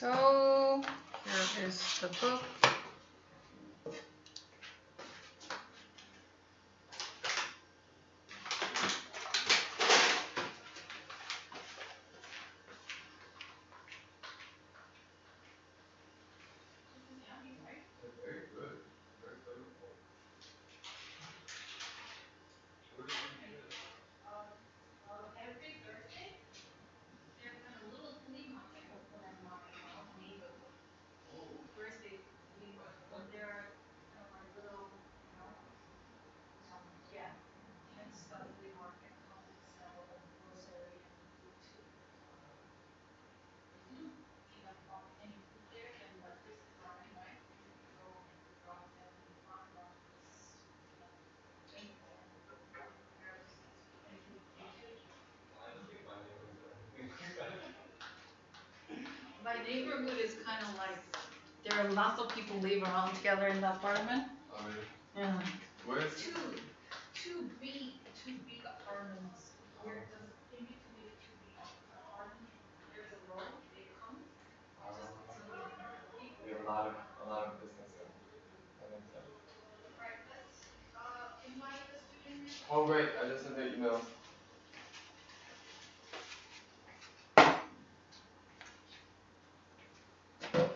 So here is the book. Very good. Very flavorful. Where did you get it? Every Thursday, they're kind of little flea market open in my neighborhood. Oh. Thursday flea market, and they're kind of like little, you know, yeah, kids flea market come and sell grocery and food too. So if you don't bought any food there, then the place is dry, right? You can go and drop them and find out what's available and prepare anything for you too. I don't think my neighborhood does anything like that. My neighborhood is kind of like there are lots of people live around together in the apartment. Oh really? Yeah. Where is Two big apartments. They're just in between the two big apartments. There's a road. They come just so people. We have a lot of business there. That makes sense. Right. Let's invite the student next. Oh great! I just sent the emails. Okay.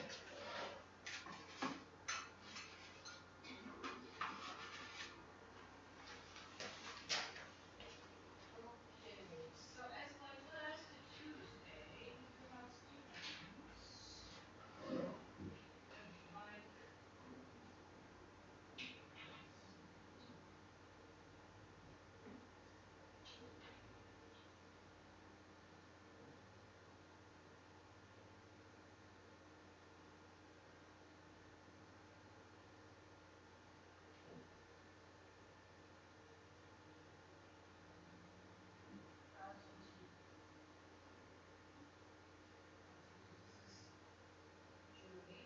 So as like last Tuesday, we have students. Invite. Julie.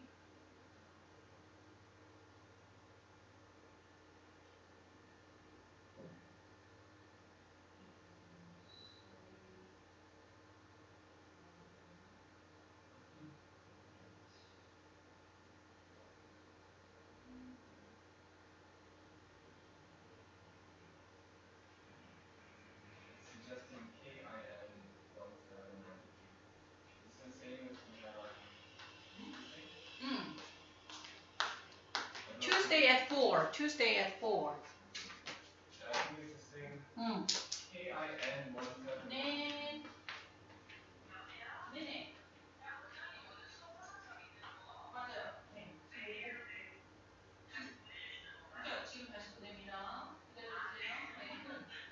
Suggesting KIN 1793. It's the same as we had on Tuesday. Tuesday at 4. Tuesday at 4. I think it's the same. KIN 1793. 네. 네네. 맞아요. 네. 그죠? 지금 다시 보냅니다. 기다려주세요.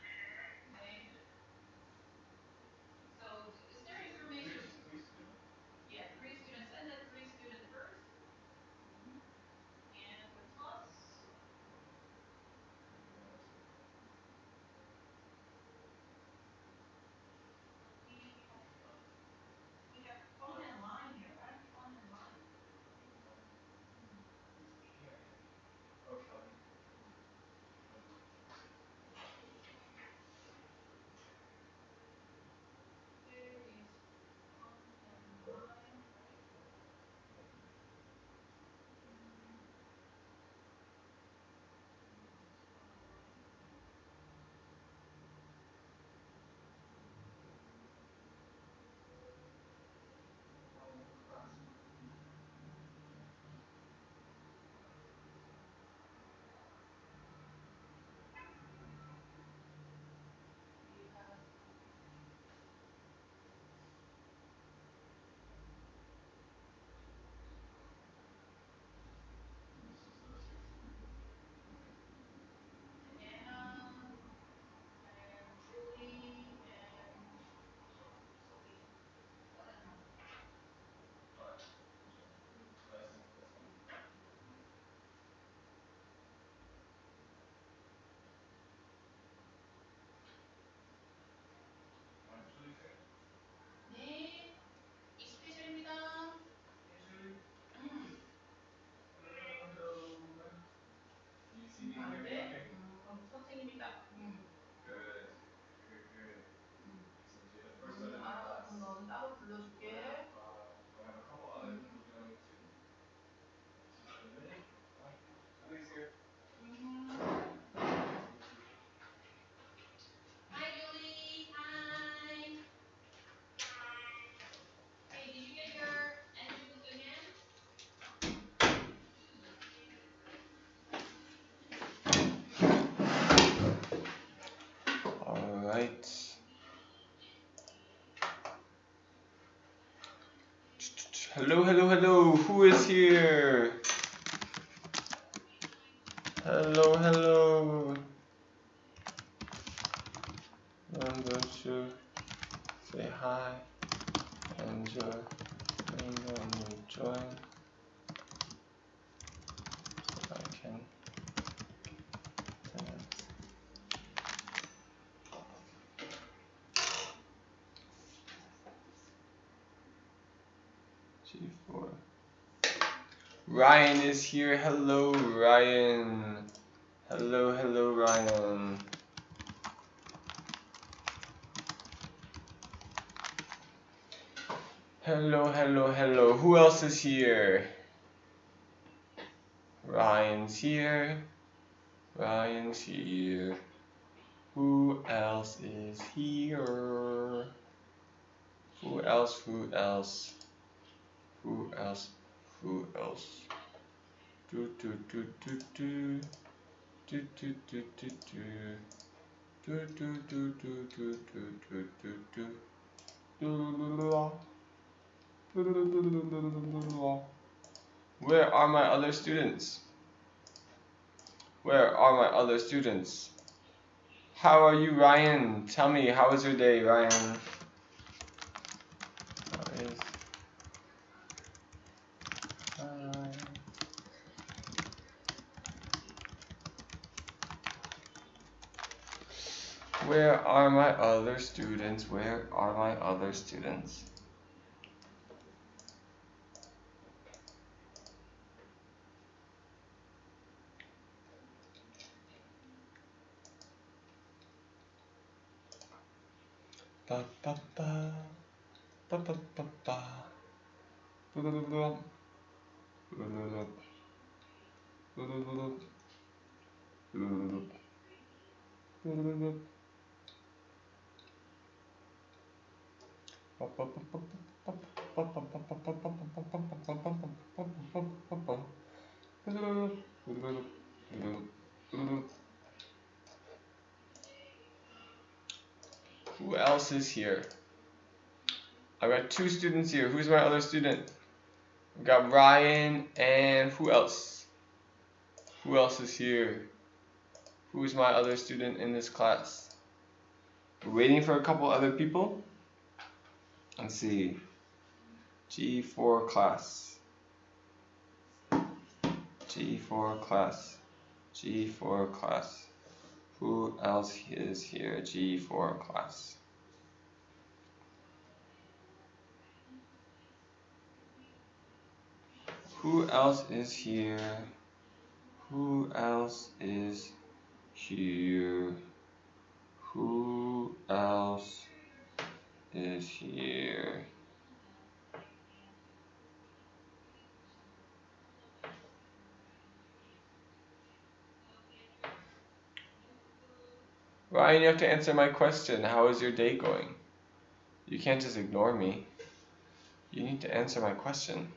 네. 네. So is there information? Three students. Yeah, 3 students. Send that 3 student first. And the plus. 3 minutes. Hello, hello, hello. Who is here? Hello, hello. I'm going to say hi and join. If I can. G4. Ryan is here. Hello, Ryan. Hello, hello, Ryan. Hello, hello, hello. Who else is here? Ryan's here. Ryan's here. Who else is here? Who else? Who else? Who else? Who else? Do do do do do do do do do do do do do do do do do. Where are my other students? Where are my other students? How are you, Ryan? Tell me, how was your day, Ryan? Where are my other students? Where are my other students? Ba ba ba ba ba ba ba. Who else is here? I got 2 students here. Who's my other student? We got Ryan and who else? Who else is here? Who's my other student in this class? We're waiting for a couple other people. Let's see. G4 class. G4 class. G4 class. Who else is here? G4 class. Who else is here? Who else is here? Who else is here? Ryan, you have to answer my question. How is your day going? You can't just ignore me. You need to answer my question.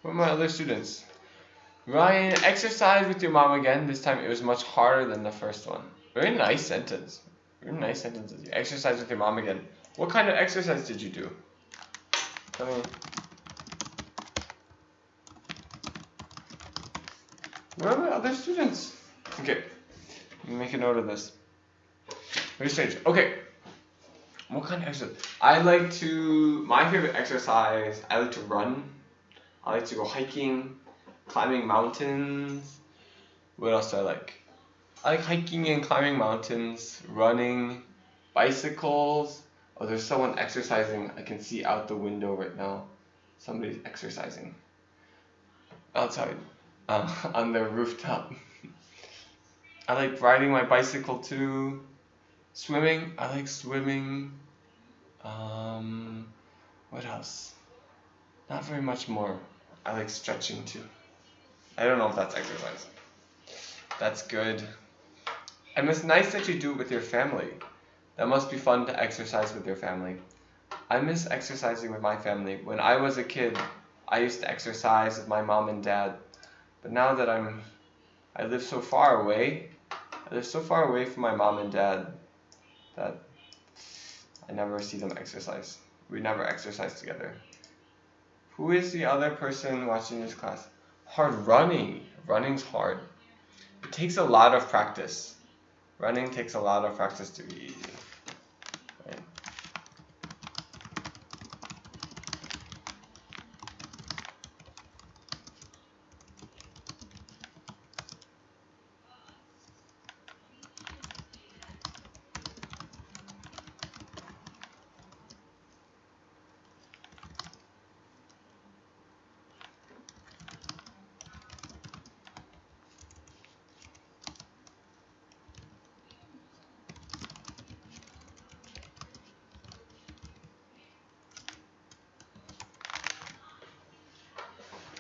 What are my other students? Ryan, exercise with your mom again. This time it was much harder than the first one. Very nice sentence. Very nice sentences. Exercise with your mom again. What kind of exercise did you do? Tell me. Where are my other students? Okay, let me make a note of this. Very strange. Okay. What kind of exercise? My favorite exercise, I like to run. I like to go hiking, climbing mountains. What else do I like? I like hiking and climbing mountains, running, bicycles. Oh, there's someone exercising. I can see out the window right now. Somebody's exercising outside on their rooftop. I like riding my bicycle too. Swimming. I like swimming. What else? Not very much more. I like stretching too. I don't know if that's exercise. That's good. And it's nice that you do it with your family. That must be fun to exercise with your family. I miss exercising with my family. When I was a kid, I used to exercise with my mom and dad. But now that I live so far away, from my mom and dad that I never see them exercise. We never exercise together. Who is the other person watching this class? Hard running. Running's hard. It takes a lot of practice. Running takes a lot of practice to be easy. Right?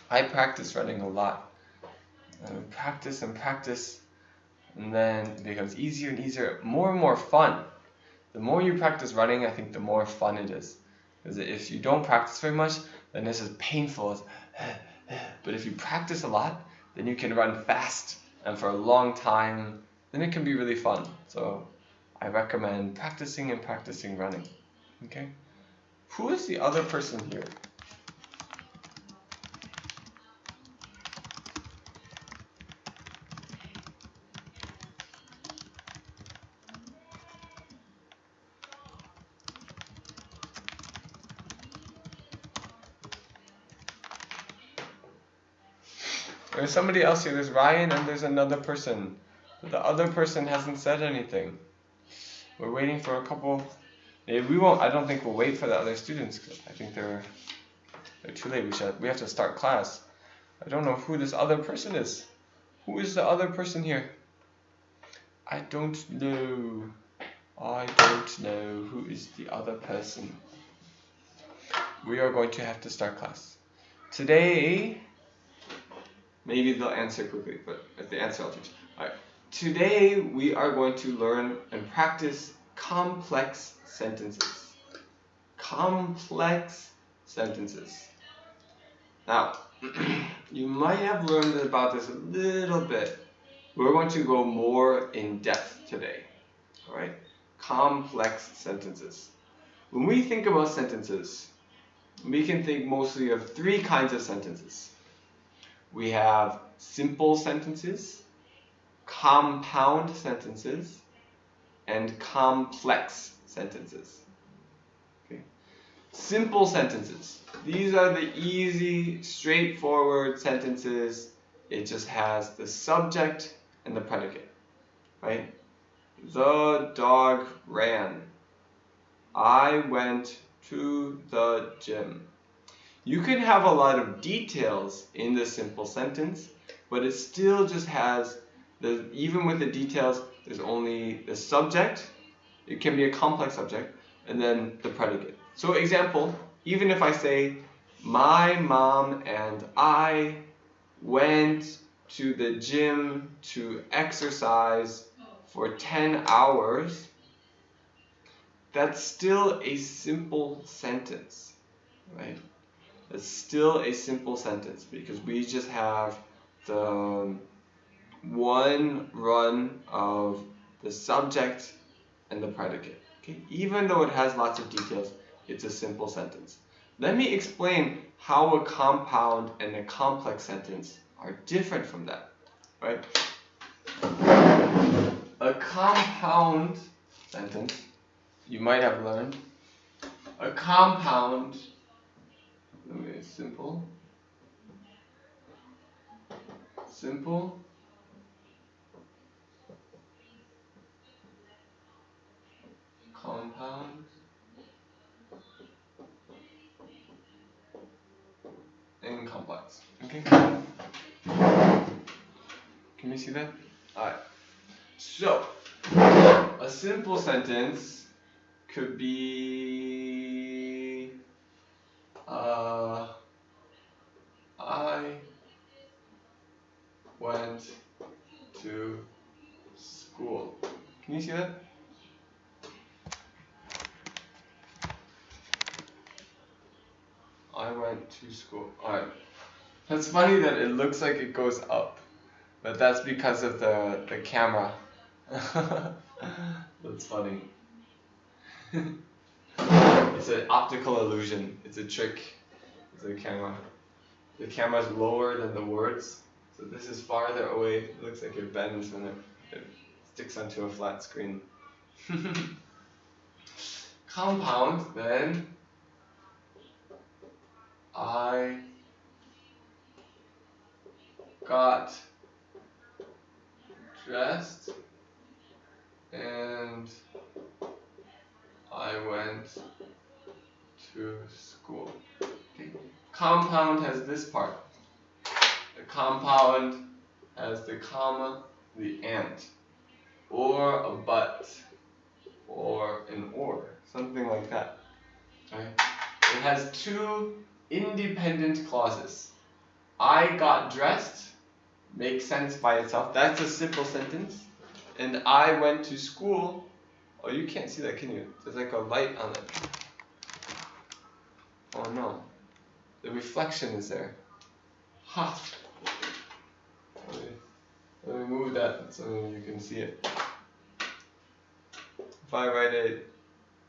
I practice running a lot. And practice, and then it becomes easier and easier, more and more fun. The more you practice running, I think the more fun it is. Because if you don't practice very much, then this is painful. But if you practice a lot, then you can run fast and for a long time. Then it can be really fun. So I recommend practicing running. Okay? Who is the other person here? There's somebody else here. There's Ryan and there's another person. But the other person hasn't said anything. We're waiting for a couple. Maybe we won't. I don't think we'll wait for the other students. I think they're too late. We have to start class. I don't know who this other person is. Who is the other person here? I don't know. I don't know who is the other person. We are going to have to start class. Today, maybe they'll answer quickly, but if they answer, I'll teach. Alright. Today, we are going to learn and practice complex sentences. Complex sentences. Now, you might have learned about this a little bit. We're going to go more in depth today. Alright? Complex sentences. When we think about sentences, we can think mostly of three kinds of sentences. We have simple sentences, compound sentences, and complex sentences. Okay. Simple sentences. These are the easy, straightforward sentences. It just has the subject and the predicate, right? The dog ran. I went to the gym. You can have a lot of details in the simple sentence, but it still just has, even with the details, there's only the subject, it can be a complex subject, and then the predicate. So example, even if I say, my mom and I went to the gym to exercise for 10 hours, that's still a simple sentence, right? It's still a simple sentence because we just have the one run of the subject and the predicate. Okay? Even though it has lots of details, it's a simple sentence. let me explain how a compound and a complex sentence are different from that, right? A compound sentence, you might have learned, a compound, let me simple, compound, and complex. Okay? Can you see that? Alright. So, a simple sentence could be I went to school. Can you see that? I went to school. Alright. It's funny that it looks like it goes up, but that's because of the camera. That's funny. It's an optical illusion. It's a trick. It's a camera. The camera's lower than the words, so this is farther away. It looks like it bends when it sticks onto a flat screen. Compound, then I got dressed and I went to school. Okay. Compound has this part. The compound has the comma, the and, or a but, or an or, something like that. Right? It has two independent clauses. I got dressed makes sense by itself. That's a simple sentence. And I went to school. Oh, you can't see that, can you? There's like a light on it. Oh no. The reflection is there. Ha! Let me move that so you can see it. If I write it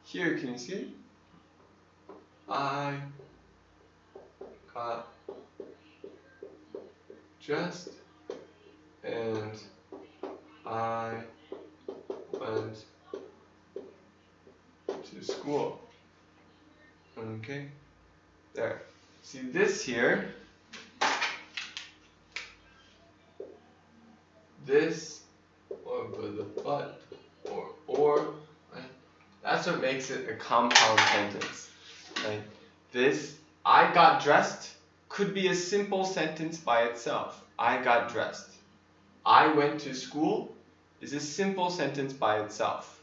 here, can you see it? I got dressed and I went to school. Okay, there. See this here, this, or the but, or, right? That's what makes it a compound sentence, right? This, I got dressed, could be a simple sentence by itself. I got dressed. I went to school is a simple sentence by itself.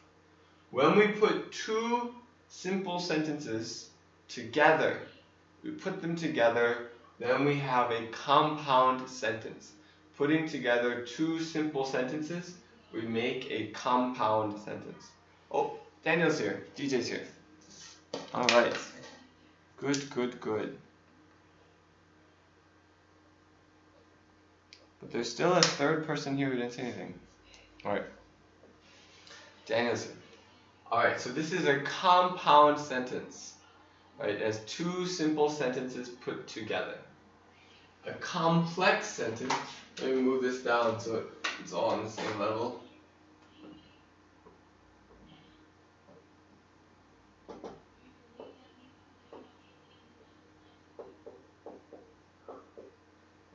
When we put two simple sentences together, we put them together, then we have a compound sentence. Putting together two simple sentences, we make a compound sentence. Oh, Daniel's here. DJ's here. Alright. Good, good, good. But there's still a third person here who didn't say anything. Alright. Daniel's here. Alright, so this is a compound sentence. Right, it has two simple sentences put together. A complex sentence, let me move this down so it's all on the same level.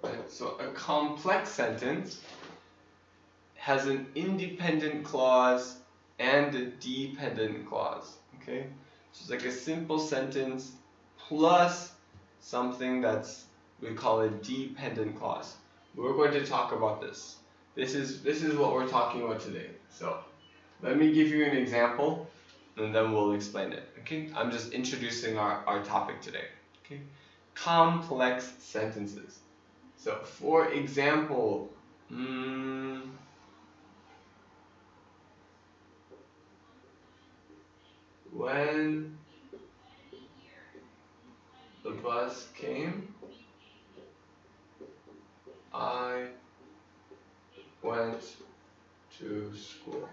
Right, so a complex sentence has an independent clause and a dependent clause. Okay? So it's like a simple sentence plus something that's, we call a dependent clause. We're going to talk about this. This is what we're talking about today. So let me give you an example and then we'll explain it. Okay? I'm just introducing our topic today. Okay? Complex sentences. So for example, when the bus came, I went to school.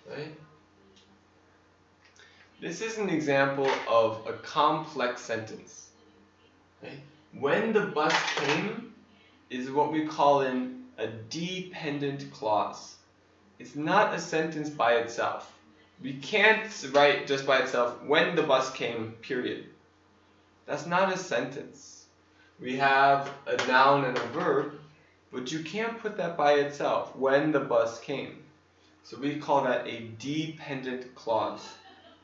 Right? This is an example of a complex sentence. Okay? When the bus came is what we call a dependent clause. It's not a sentence by itself. We can't write just by itself, when the bus came, period. That's not a sentence. We have a noun and a verb, but you can't put that by itself, when the bus came. So we call that a dependent clause.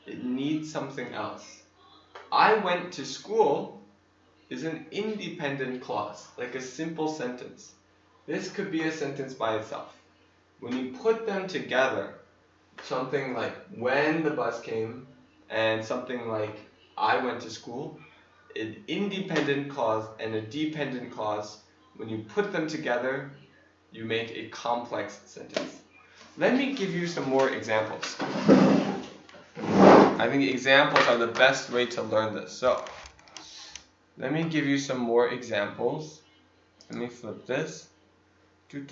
It needs something else. I went to school is an independent clause, like a simple sentence. This could be a sentence by itself. When you put them together, something like when the bus came and something like I went to school, an independent clause and a dependent clause, when you put them together, you make a complex sentence. Let me give you some more examples. I think examples are the best way to learn this. So, let me give you some more examples. Let me flip this. Okay,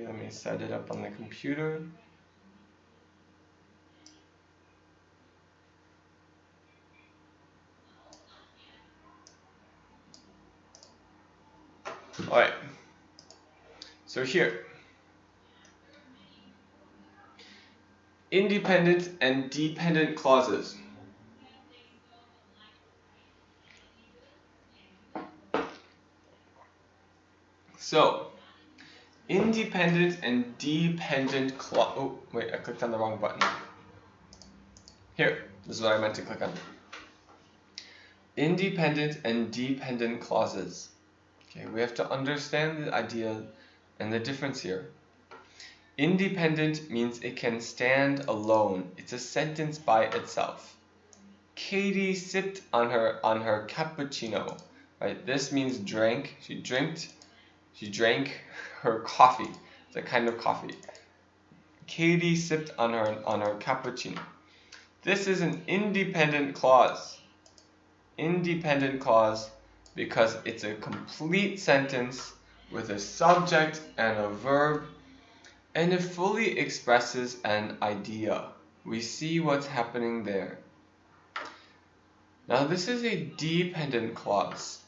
let me set it up on the computer. Alright, so here, independent and dependent clauses. So, independent and dependent clause. Oh, wait, I clicked on the wrong button. Here, this is what I meant to click on. Independent and dependent clauses. Okay, we have to understand the idea and the difference here. Independent means it can stand alone. It's a sentence by itself. Katie sipped on her cappuccino. Right? This means drank. She drank her coffee. It's a kind of coffee. Katie sipped on her cappuccino. This is an independent clause. Independent clause because it's a complete sentence with a subject and a verb, and it fully expresses an idea. We see what's happening there. Now this is a dependent clause.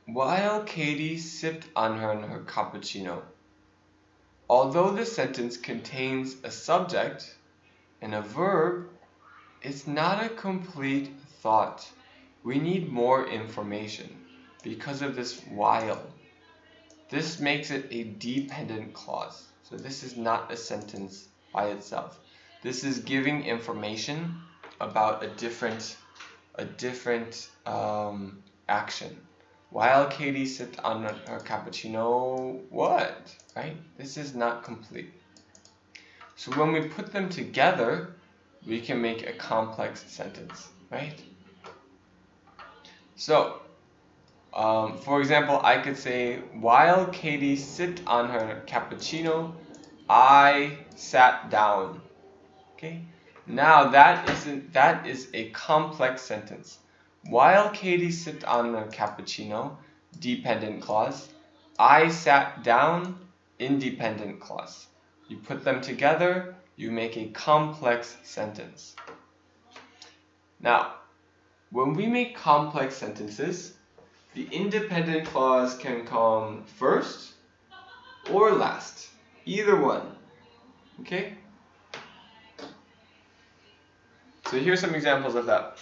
While Katie sipped on her cappuccino. Although the sentence contains a subject and a verb, it's not a complete thought. We need more information because of this while. This makes it a dependent clause. So this is not a sentence by itself. This is giving information about a different action. While Katie sipped on her cappuccino, what? Right? This is not complete. So when we put them together, we can make a complex sentence, right? So, for example, I could say, while Katie sipped on her cappuccino, I sat down. Okay? Now that is a complex sentence. While Katie sipped on her cappuccino, dependent clause, I sat down, independent clause. You put them together, you make a complex sentence. Now, when we make complex sentences, the independent clause can come first or last, either one. Okay? So here's some examples of that.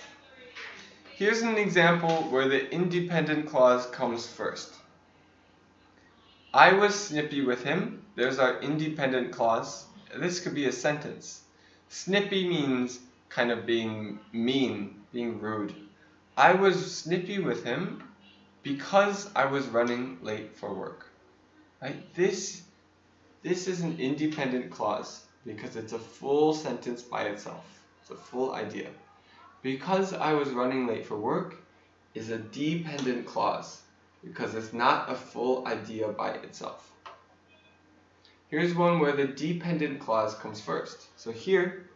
Here's an example where the independent clause comes first. I was snippy with him. There's our independent clause. This could be a sentence. Snippy means kind of being mean, being rude. I was snippy with him because I was running late for work. Right? This is an independent clause because it's a full sentence by itself. It's a full idea. Because I was running late for work is a dependent clause because it's not a full idea by itself. Here's one where the dependent clause comes first. So here,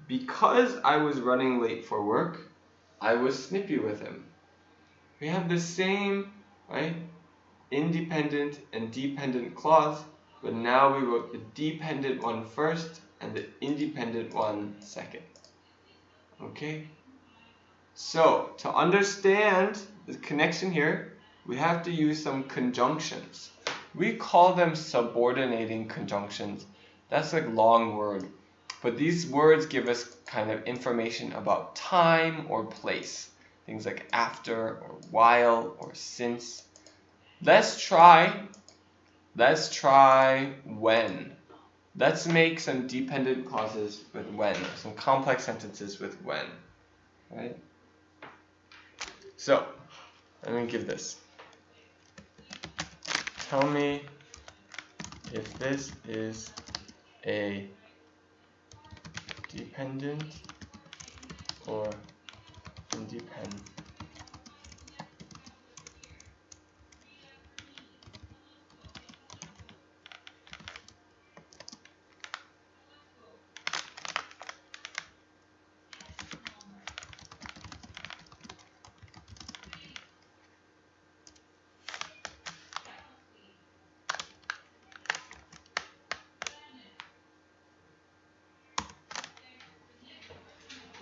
because I was running late for work, I was snippy with him. We have the same, right? independent and dependent clause, but now we wrote the dependent one first and the independent one second. Okay? So, to understand the connection here, we have to use some conjunctions. We call them subordinating conjunctions. That's like a long word. But these words give us kind of information about time or place. Things like after or while or since. Let's try when. Let's make some dependent clauses with when, some complex sentences with when. Right? So, let me give this. Tell me if this is a dependent or independent.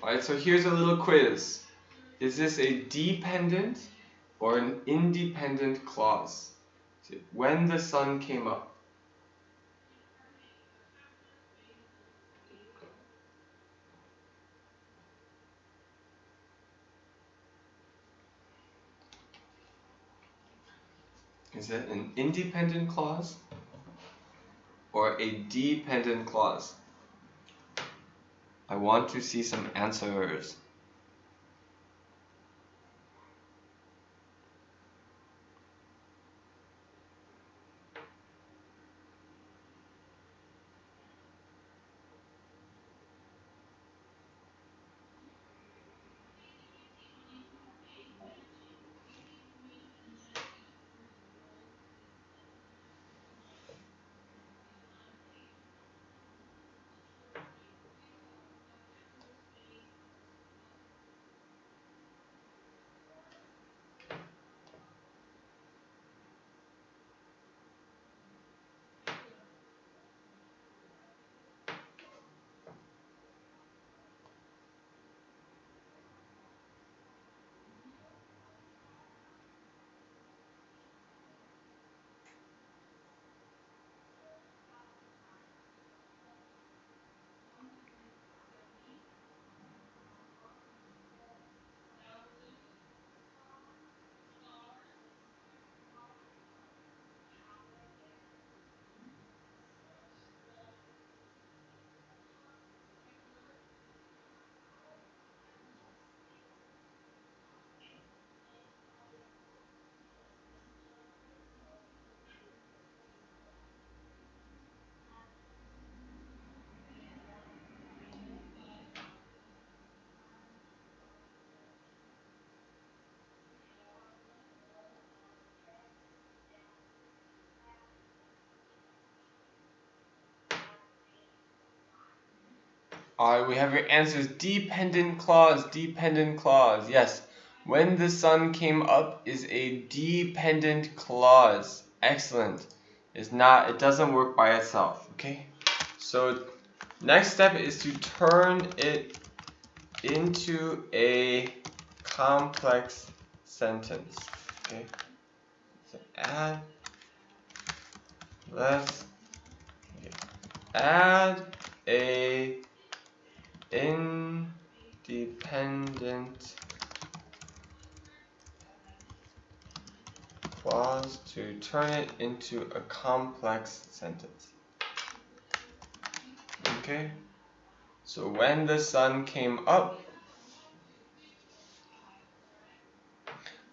Alright, so here's a little quiz. Is this a dependent or an independent clause? When the sun came up. Is it an independent clause or a dependent clause? I want to see some answers. Alright, we have your answers. Dependent clause, dependent clause. Yes. When the sun came up is a dependent clause. Excellent. It doesn't work by itself, okay? So next step is to turn it into a complex sentence. Okay? So let's add a independent clause to turn it into a complex sentence. Okay? So when the sun came up.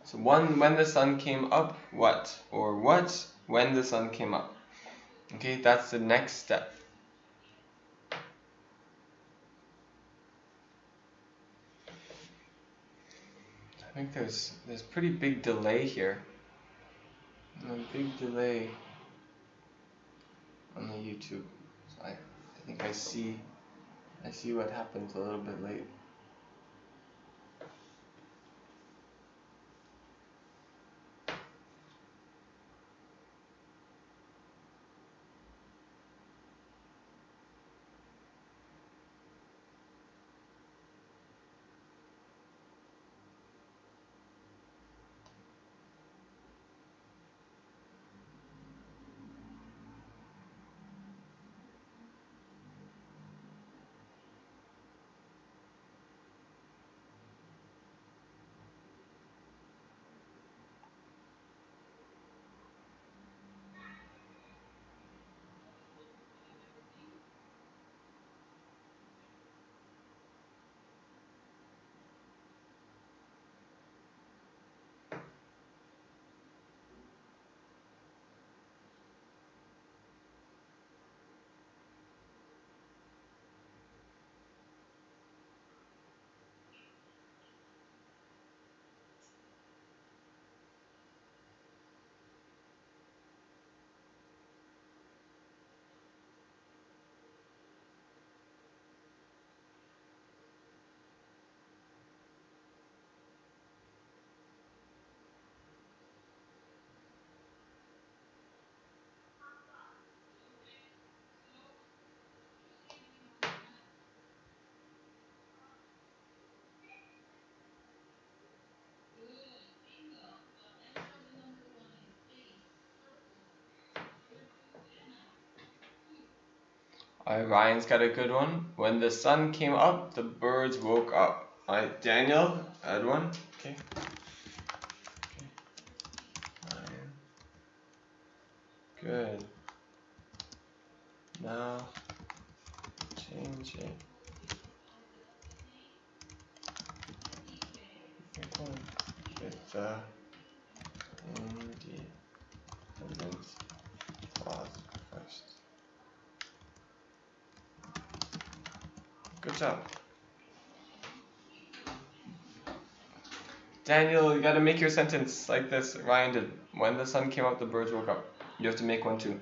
So when the sun came up, what? Or what when the sun came up? Okay, that's the next step. I think there's pretty big delay here. A big delay on the YouTube. So I think I see what happens a little bit late. Alright, Ryan's got a good one. When the sun came up, the birds woke up. Alright, Daniel, add one. Okay. Ryan. Good. Now change it. With the independence clause first. Good job. Daniel, you gotta make your sentence like this. Ryan did. When the sun came up, the birds woke up. You have to make one too.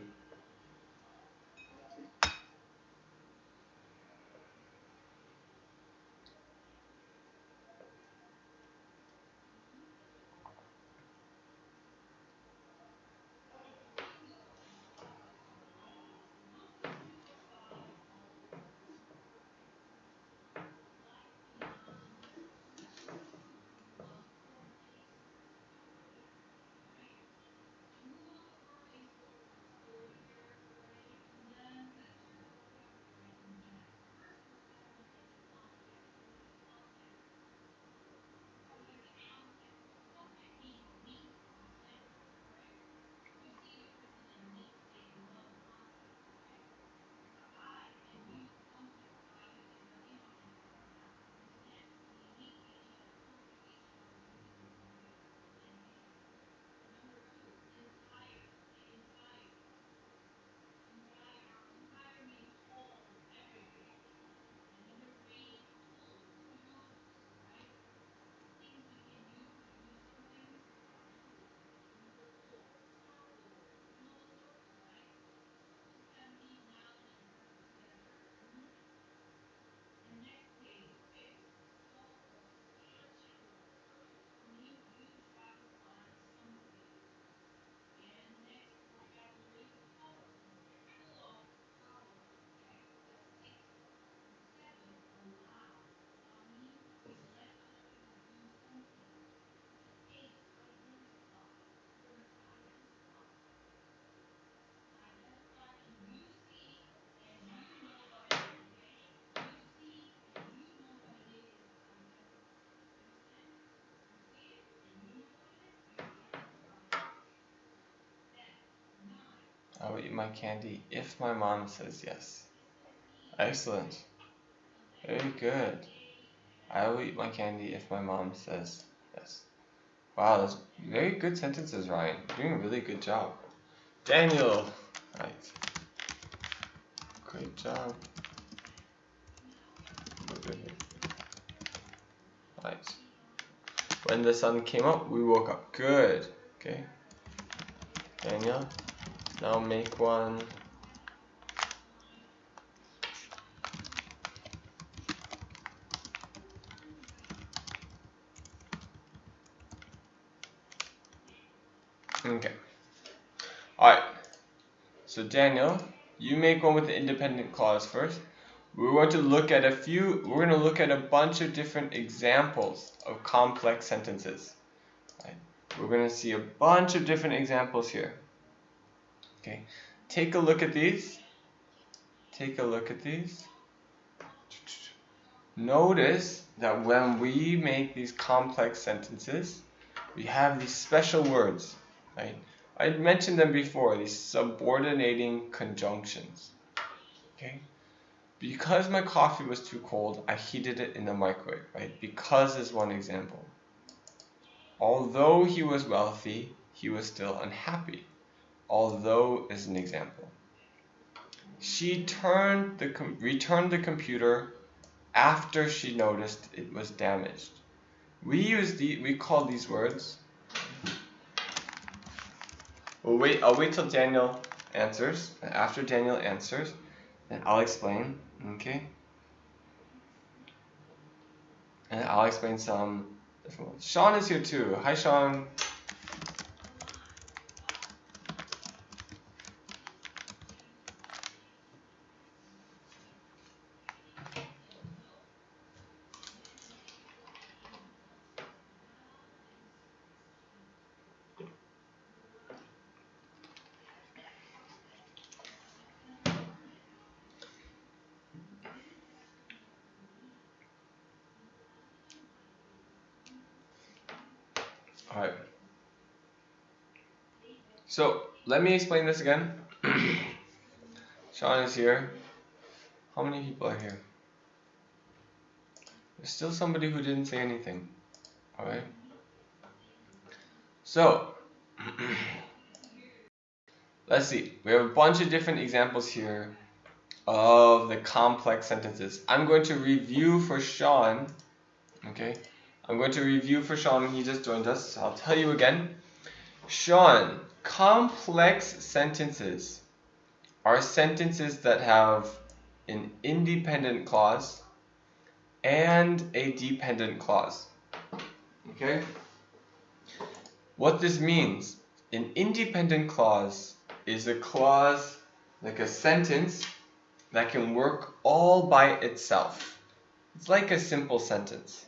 I will eat my candy if my mom says yes. Excellent. Very good. I will eat my candy if my mom says yes. Wow, that's very good sentences, Ryan. You're doing a really good job. Daniel. Right. Great job. Right. When the sun came up, we woke up. Good. Okay. Daniel. Now make one. Okay. Alright. So Daniel, you make one with the independent clause first. We're going to look at a bunch of different examples of complex sentences. Right? We're going to see a bunch of different examples here. Okay. Take a look at these. Notice that when we make these complex sentences, we have these special words, right? I mentioned them before, these subordinating conjunctions. Okay? Because my coffee was too cold, I heated it in the microwave, right? Because is one example. Although he was wealthy, he was still unhappy. Although is an example. She returned the computer after she noticed it was damaged. We call these words. I'll wait till Daniel answers. And after Daniel answers, then I'll explain. Okay? And I'll explain some different ones. Sean is here too. Hi, Sean. Alright. So, let me explain this again. Sean is here. How many people are here? There's still somebody who didn't say anything. Alright. So, let's see. We have a bunch of different examples here of the complex sentences. I'm going to review for Sean. Okay. I'm going to review for Sean. He just joined us. So I'll tell you again. Sean, complex sentences are sentences that have an independent clause and a dependent clause. Okay? What this means, an independent clause is a clause, like a sentence, that can work all by itself. It's like a simple sentence.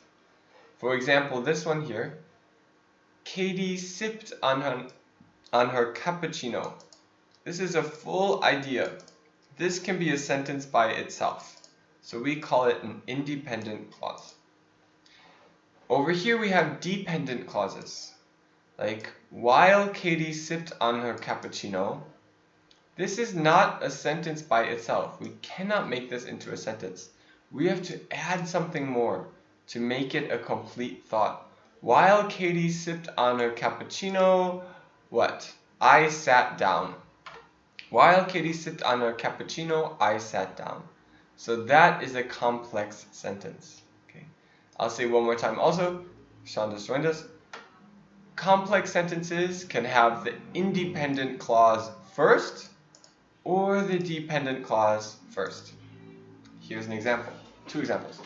For example, this one here, Katie sipped on her cappuccino. This is a full idea. This can be a sentence by itself. So we call it an independent clause. Over here we have dependent clauses. Like, while Katie sipped on her cappuccino, this is not a sentence by itself. We cannot make this into a sentence. We have to add something more to make it a complete thought. While Katie sipped on her cappuccino, what? I sat down. While Katie sipped on her cappuccino, I sat down. So that is a complex sentence. Okay. I'll say one more time also. Sean just joined us. Complex sentences can have the independent clause first or the dependent clause first. Here's an example. Two examples.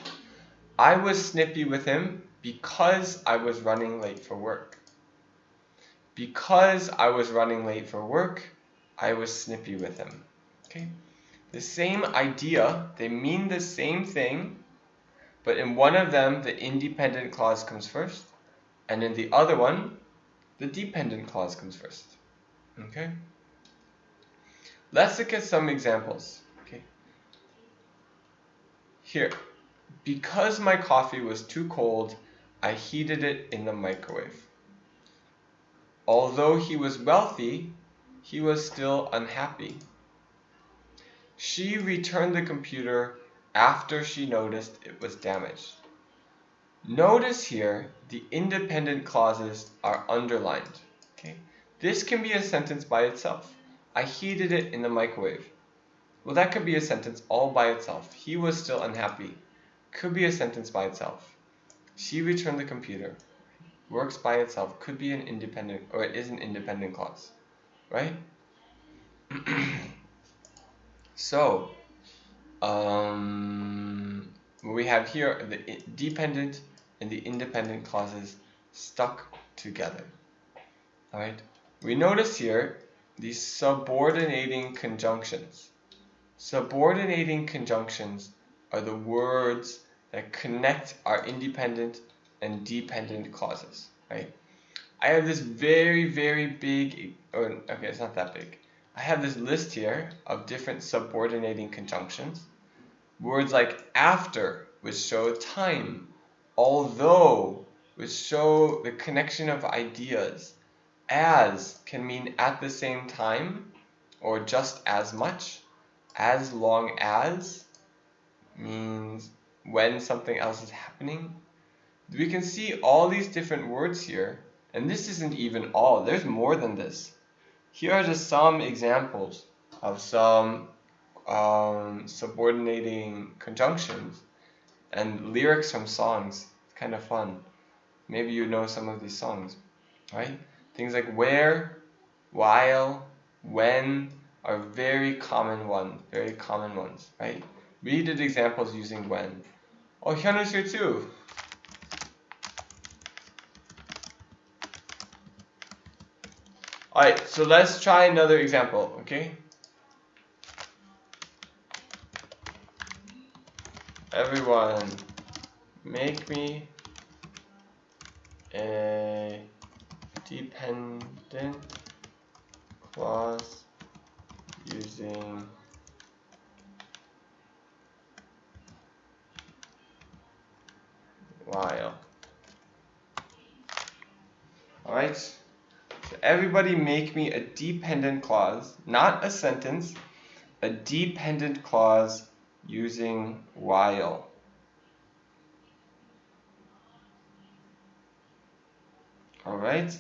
I was snippy with him because I was running late for work. Because I was running late for work, I was snippy with him. Okay? The same idea, they mean the same thing, but in one of them, the independent clause comes first, and in the other one, the dependent clause comes first. Okay? Let's look at some examples. Okay? Here, because my coffee was too cold, I heated it in the microwave. Although he was wealthy, he was still unhappy. She returned the computer after she noticed it was damaged. Notice here the independent clauses are underlined. Okay? This can be a sentence by itself. I heated it in the microwave. Well, that could be a sentence all by itself. He was still unhappy. Could be a sentence by itself. She returned the computer. Works by itself. Could be an independent, or it is an independent clause. Right? So, we have here the dependent and the independent clauses stuck together. Alright? We notice here these subordinating conjunctions. Subordinating conjunctions are the words that connect our independent and dependent clauses. Right? I have this very, very big, okay, it's not that big. I have this list here of different subordinating conjunctions. Words like after, which show time, although, which show the connection of ideas, as can mean at the same time or just as much, as long as means when something else is happening. We can see all these different words here, and this isn't even all, there's more than this. Here are just some examples of some subordinating conjunctions and lyrics from songs. It's kind of fun. Maybe you know some of these songs, right? Things like where, while, when are very common ones, right? We did examples using when. Oh, Hyunwoo's here too. Alright, so let's try another example, okay? Everyone, make me a dependent clause using while. Alright? So everybody make me a dependent clause, not a sentence, a dependent clause using while. Alright?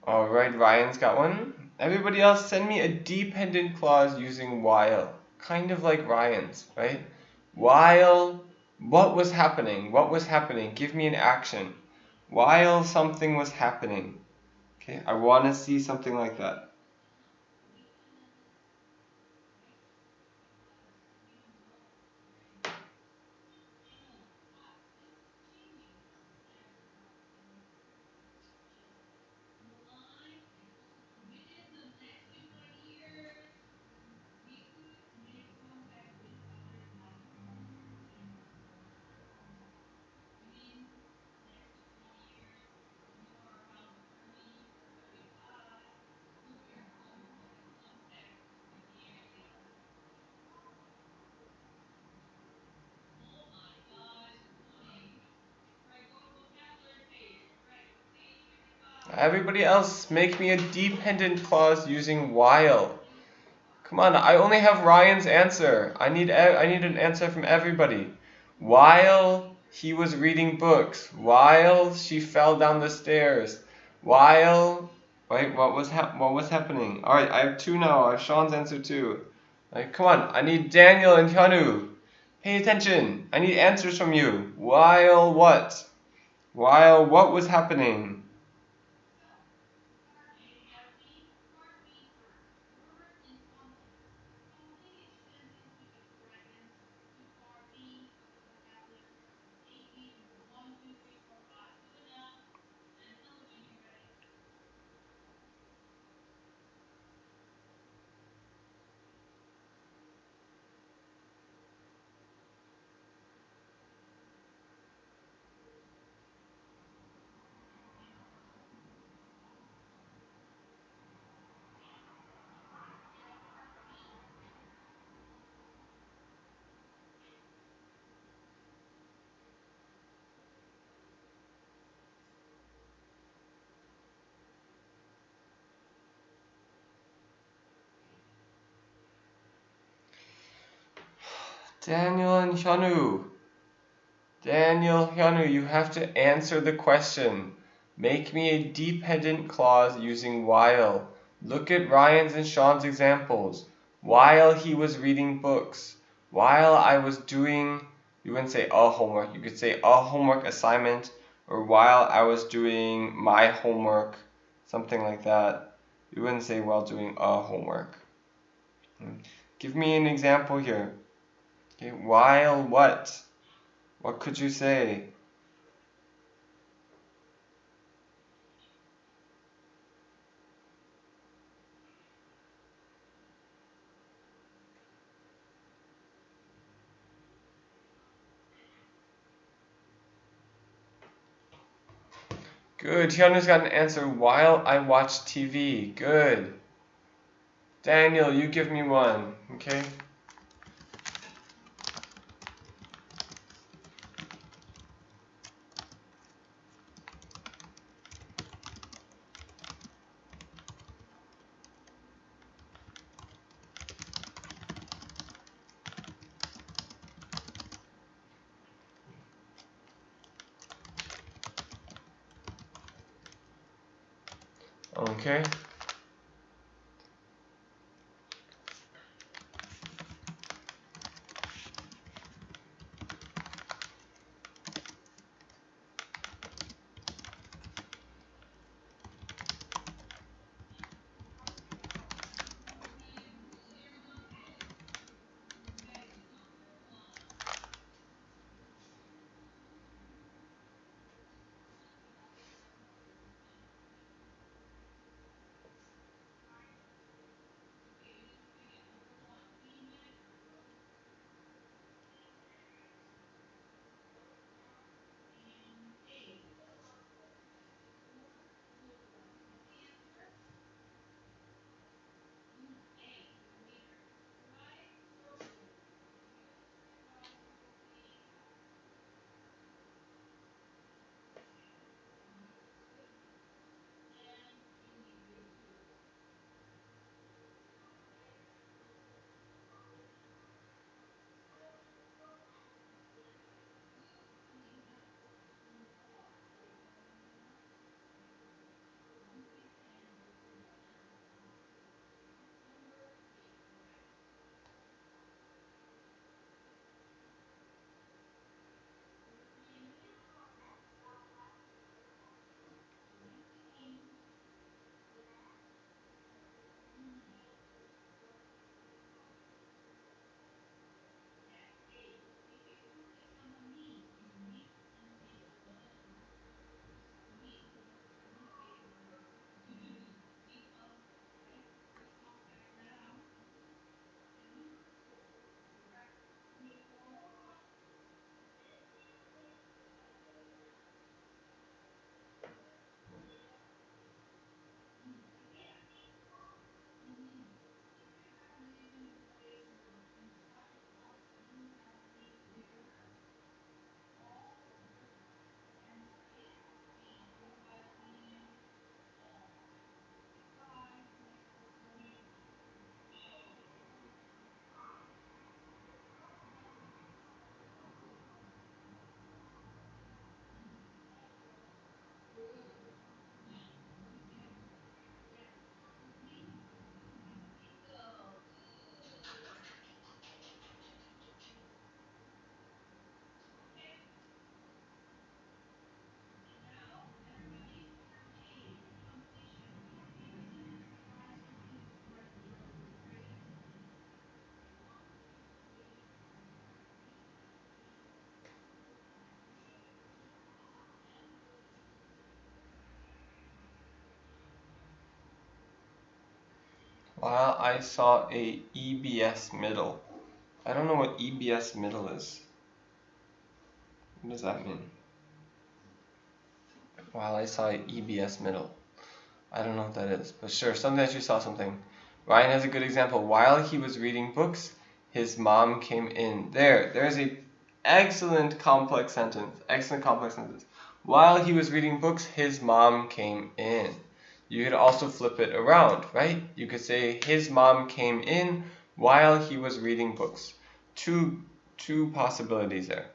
Alright, Ryan's got one. Everybody else send me a dependent clause using while. Kind of like Ryan's, right? While what was happening? What was happening? Give me an action. While something was happening. Okay, I want to see something like that. Everybody else, make me a dependent clause using while. Come on, I only have Ryan's answer. I need an answer from everybody. While he was reading books, while she fell down the stairs, while what was happening? All right, I have two now. I have Sean's answer too. Like, come on, I need Daniel and Hyunu. Pay attention. I need answers from you. While what? While what was happening? Daniel and Hyunu. Daniel, Hyunu, you have to answer the question. Make me a dependent clause using while. Look at Ryan's and Sean's examples. While he was reading books. While I was doing, you wouldn't say a homework, you could say a homework assignment, or while I was doing my homework, something like that. You wouldn't say while doing a homework. Give me an example here. Okay, while what? What could you say? Good. Hyunwoo's got an answer. While I watch TV. Good. Daniel, you give me one. Okay. Okay. While I saw a EBS middle. I don't know what EBS middle is. What does that mean? While I saw a EBS middle. I don't know what that is, but sure, sometimes you saw something. Ryan has a good example. While he was reading books, his mom came in. There's a excellent complex sentence. Excellent complex sentence. While he was reading books, his mom came in. You could also flip it around, right? You could say his mom came in while he was reading books. Two possibilities there.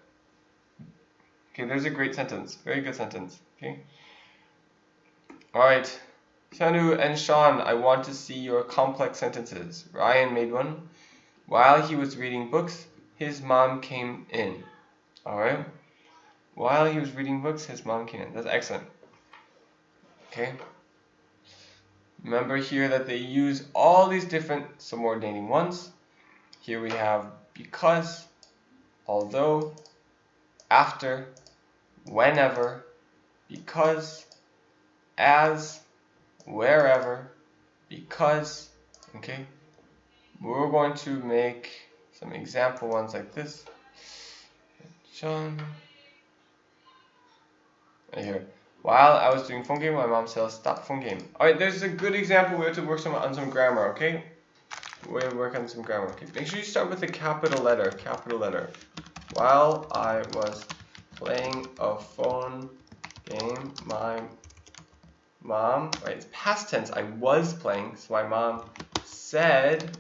Okay, there's a great sentence. Very good sentence. Okay. Alright. Hyunwoo and Sean, I want to see your complex sentences. Ryan made one. While he was reading books, his mom came in. Alright? While he was reading books, his mom came in. That's excellent. Okay? Remember here that they use all these different subordinating ones. Here we have because, although, after, whenever, because, as, wherever, because. Okay? We're going to make some example ones like this. John. Right here. While I was doing phone game, my mom said, stop phone game. Alright, there's a good example. We have to work on some grammar, okay? We have to work on some grammar, okay? Make sure you start with a capital letter, capital letter. While I was playing a phone game, my mom, right, it's past tense, I was playing, so my mom said,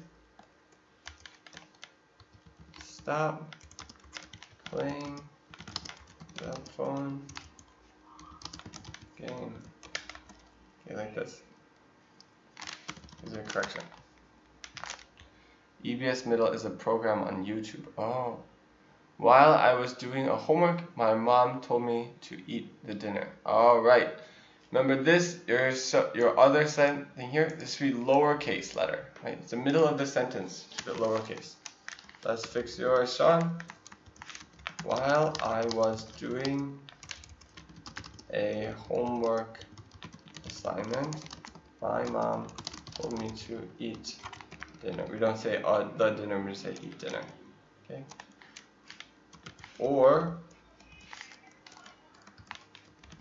stop playing the phone game. Okay, like this. Is there a correction? EBS Middle is a program on YouTube. Oh. While I was doing a homework, my mom told me to eat the dinner. Alright. Remember this, your other thing here, this should be lowercase letter. Right? It's the middle of the sentence, the lowercase. Let's fix yours, Sean. While I was doing a homework assignment, my mom told me to eat dinner. We don't say the dinner, we just say eat dinner. Okay? Or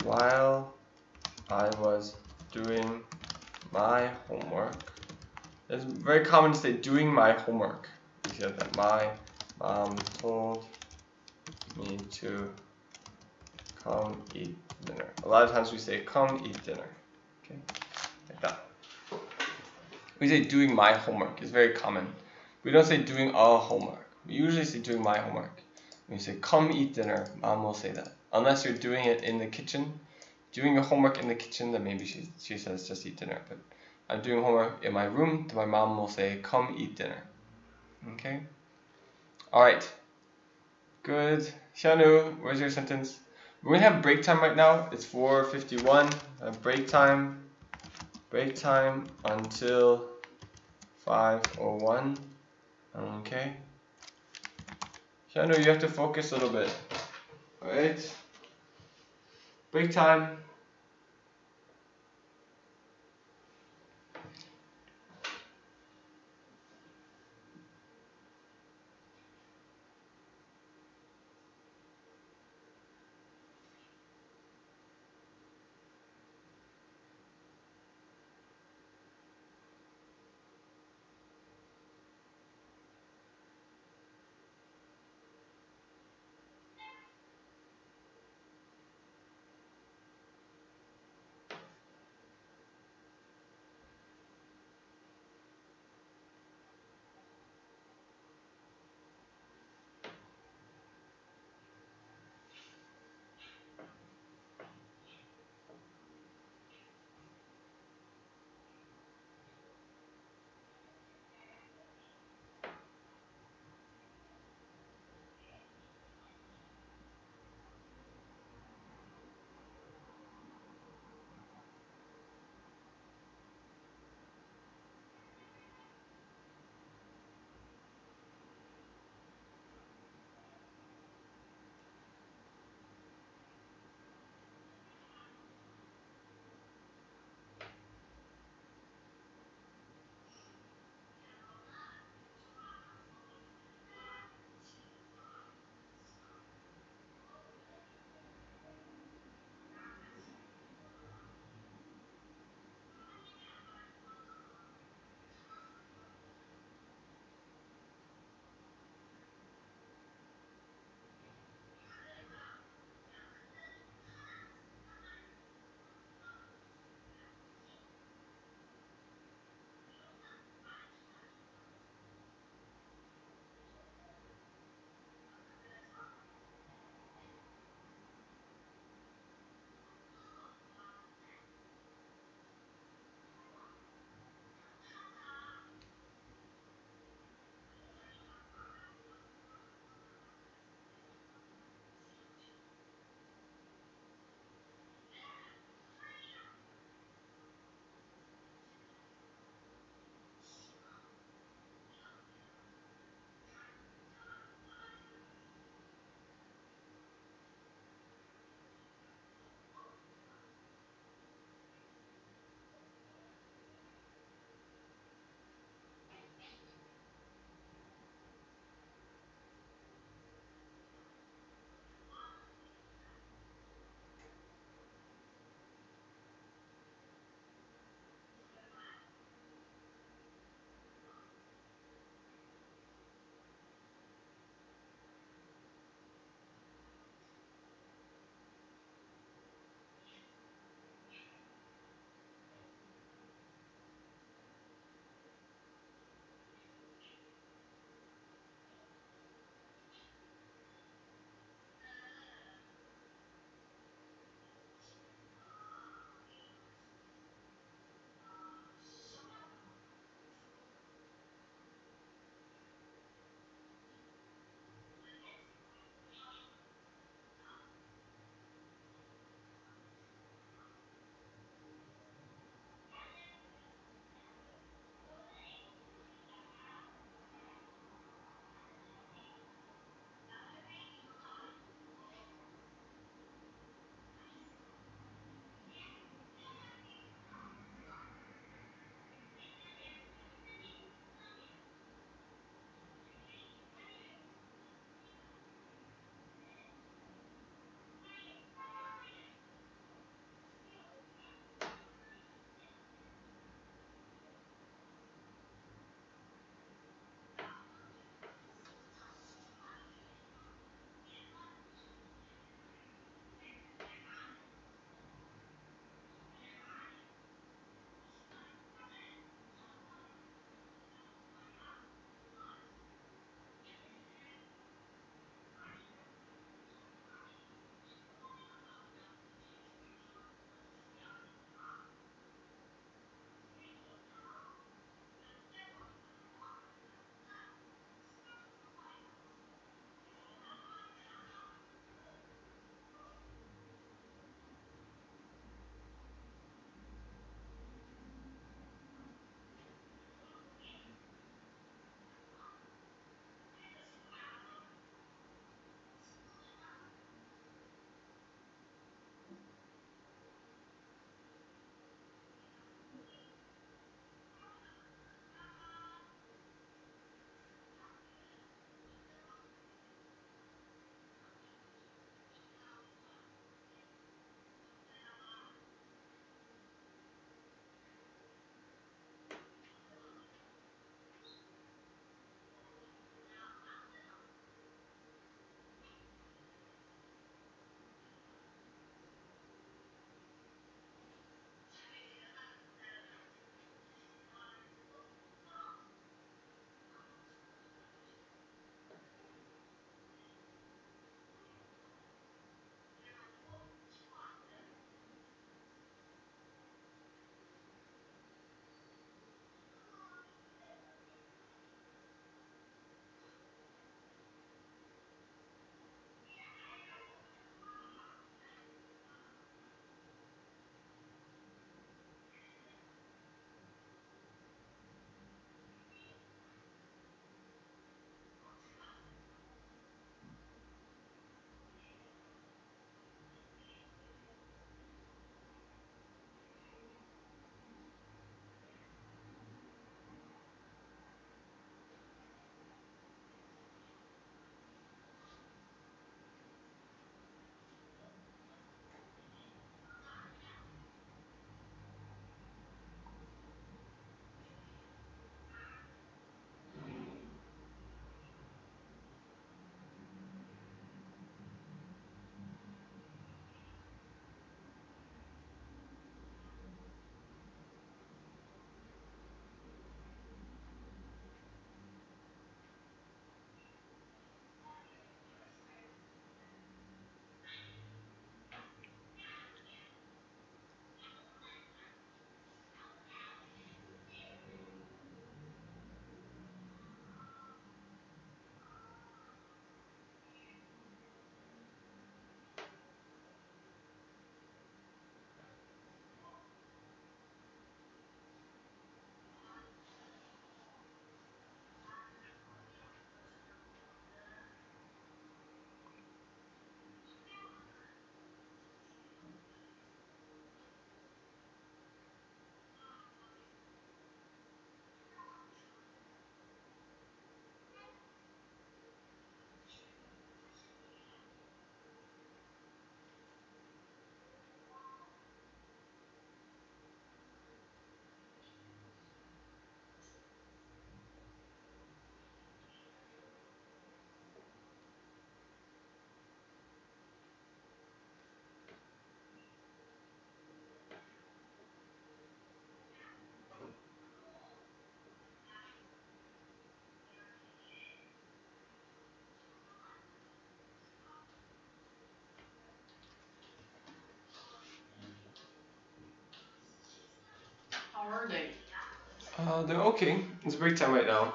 while I was doing my homework. It's very common to say doing my homework. You see that my mom told me to come eat dinner. A lot of times we say come eat dinner. Okay? Like that. We say doing my homework. It's very common. We don't say doing a homework. We usually say doing my homework. When you say come eat dinner, mom will say that. Unless you're doing it in the kitchen. Doing your homework in the kitchen, then maybe she says just eat dinner. But I'm doing homework in my room, then my mom will say come eat dinner. Okay? Alright. Good. Xianu, where's your sentence? We're going to have break time right now. It's 4:51. Break time. Break time until 5:01. Okay. Xianu, you have to focus a little bit. Alright. Break time. How are they? They're okay. It's break time right now.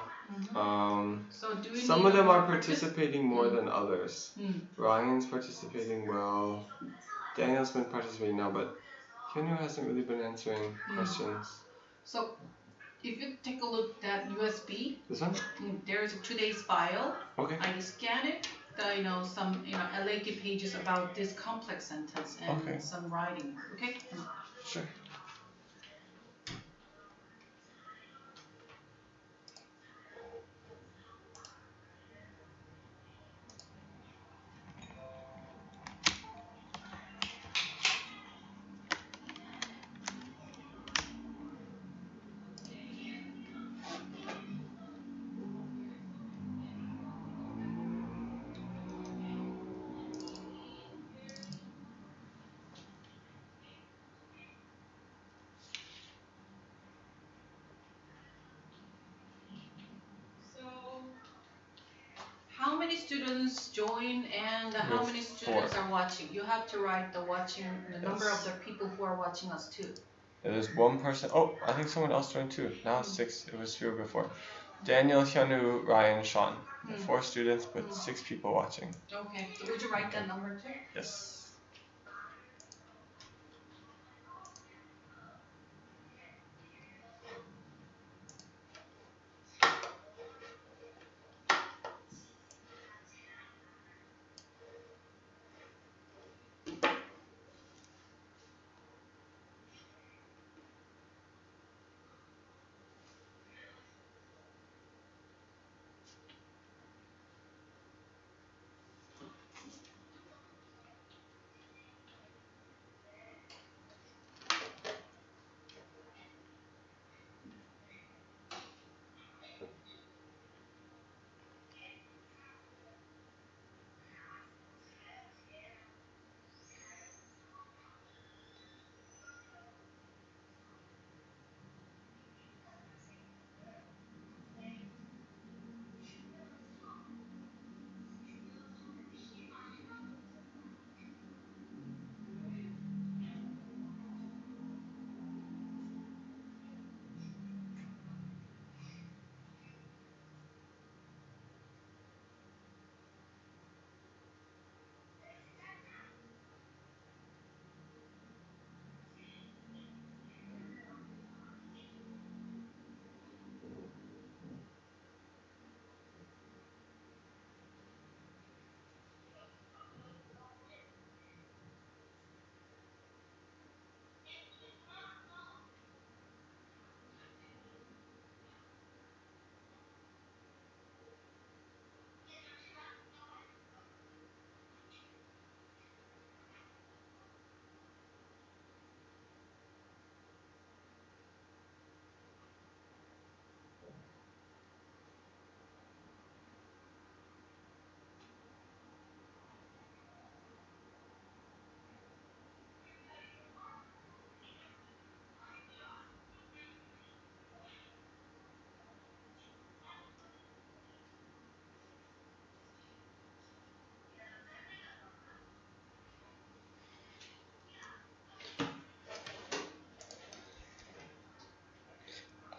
So do we Some need of them more are participating more than others. Mm. Ryan's participating well. Daniel's been participating now, but Hyunwoo hasn't really been answering questions. So if you take a look at USB, This one? there's a today's file. Okay. I just scan it. Some LAK pages about this complex sentence and some writing. Okay. Sure. How many students join and how many students are watching? You have to write the number of the people who are watching us too. There's one person. Oh, I think someone else joined too. Now it's 6. It was 0 before. Daniel, Hyunwoo, Ryan, Sean. 4 students, but 6 people watching. Okay. So would you write that number too? Yes.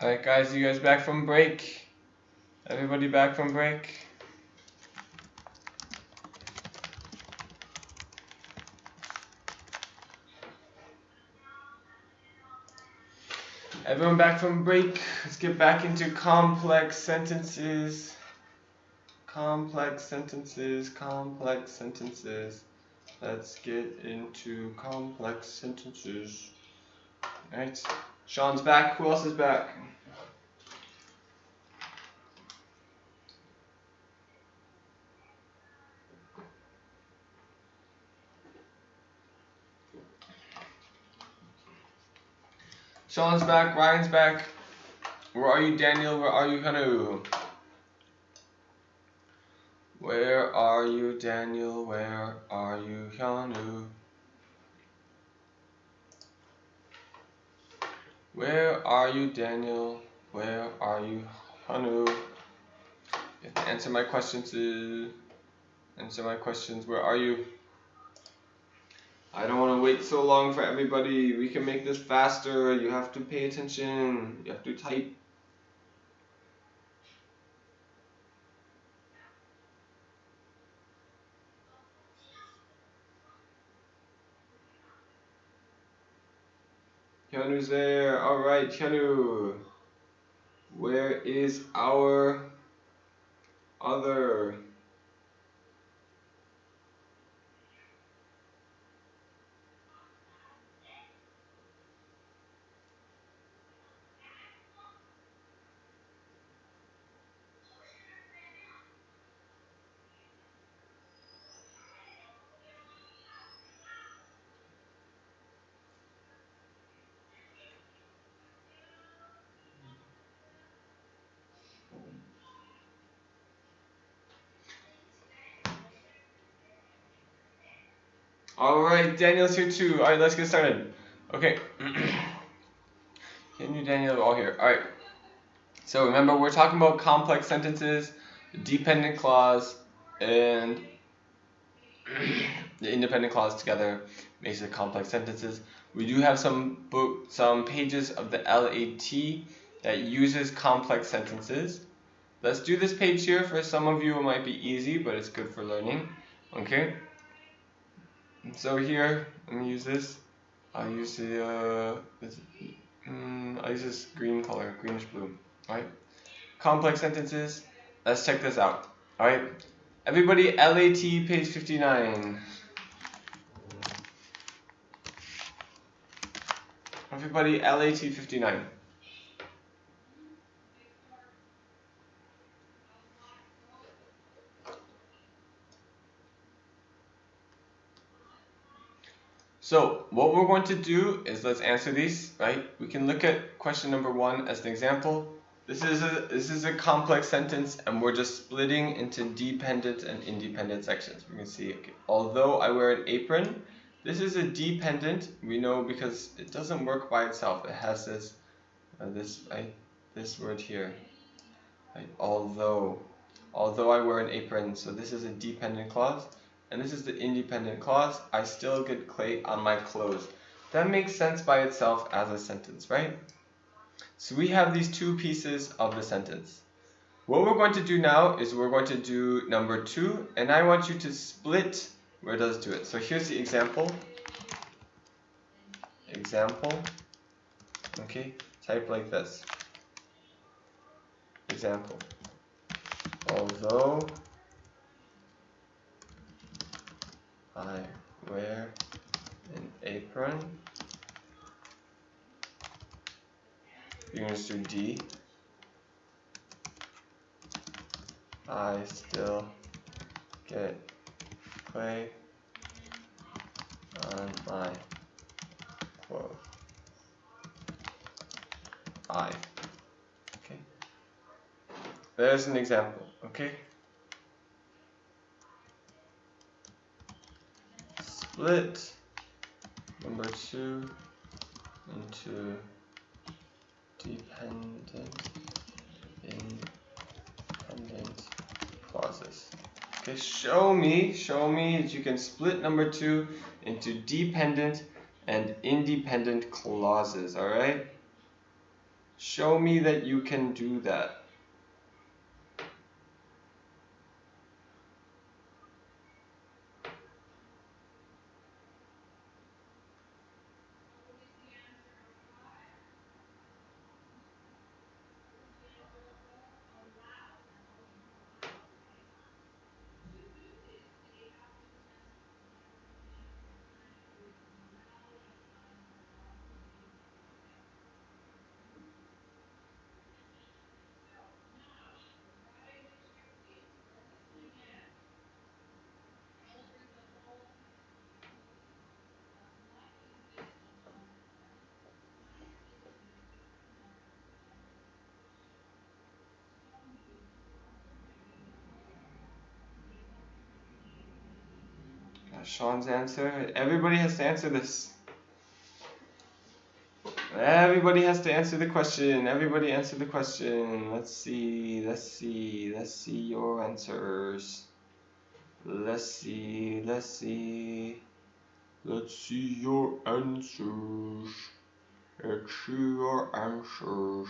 Alright guys, you guys back from break? Everybody back from break? Everyone back from break? Let's get back into complex sentences. Complex sentences, complex sentences. Let's get into complex sentences. Alright, Sean's back. Who else is back? Sean's back, Ryan's back. Where are you, Daniel? Where are you, Hyunwoo? Where are you, Daniel? Where are you, Hyunwoo? Where are you, Daniel? Where are you, Hyunwoo? You have to answer my questions. Answer my questions. Where are you? I don't want to wait so long for everybody. We can make this faster. You have to pay attention. You have to type. Hyunu's there. Alright, Hyunu. Where is our other? Alright, Daniel's here too. Alright, let's get started. Okay. Hyunu, Daniel, all here. Alright. So remember, we're talking about complex sentences, the dependent clause, and the independent clause together makes it complex sentences. We do have some pages of the LAT that uses complex sentences. Let's do this page here. For some of you it might be easy, but it's good for learning. Okay. So here, let me use this. I'll use the I'll use this green color, greenish blue. Alright. Complex sentences. Let's check this out. Alright. Everybody, LAT page 59. Everybody, LAT 59. So what we're going to do is let's answer these, right? We can look at question number 1 as an example. This is a complex sentence, and we're just splitting into dependent and independent sections. We can see, okay, although I wear an apron, this is a dependent. We know because it doesn't work by itself. It has this this word here, right? Although I wear an apron, so this is a dependent clause. And this is the independent clause. I still get clay on my clothes. That makes sense by itself as a sentence, right? So we have these two pieces of the sentence. What we're going to do now is we're going to do number 2, and I want you to split where it does do it. So here's the example. Example. Okay, type like this. Example. Although I wear an apron, you're going to do D. I still get clay on my clothes. Okay. There's an example, okay? Split number 2 into dependent, independent clauses. Okay, show me that you can split number 2 into dependent and independent clauses, alright? Show me that you can do that. Sean's answer. Everybody has to answer this. Everybody has to answer the question. Everybody answer the question. Let's see your answers. Let's see. Let's see your answers. Let's see your answers.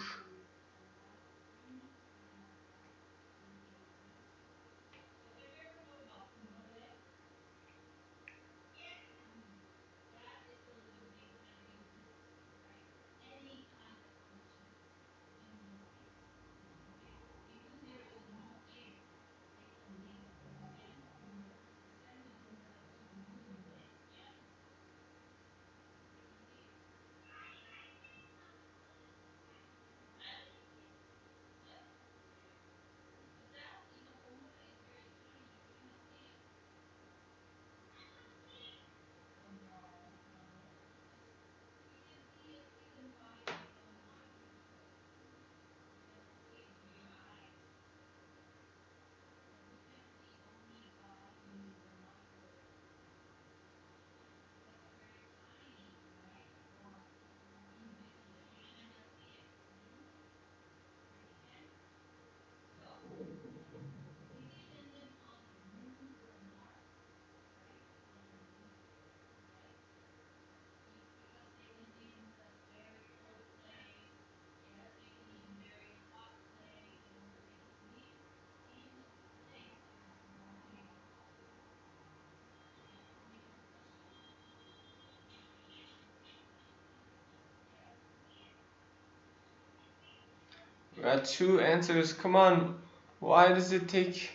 We got 2 answers. Come on. Why does it take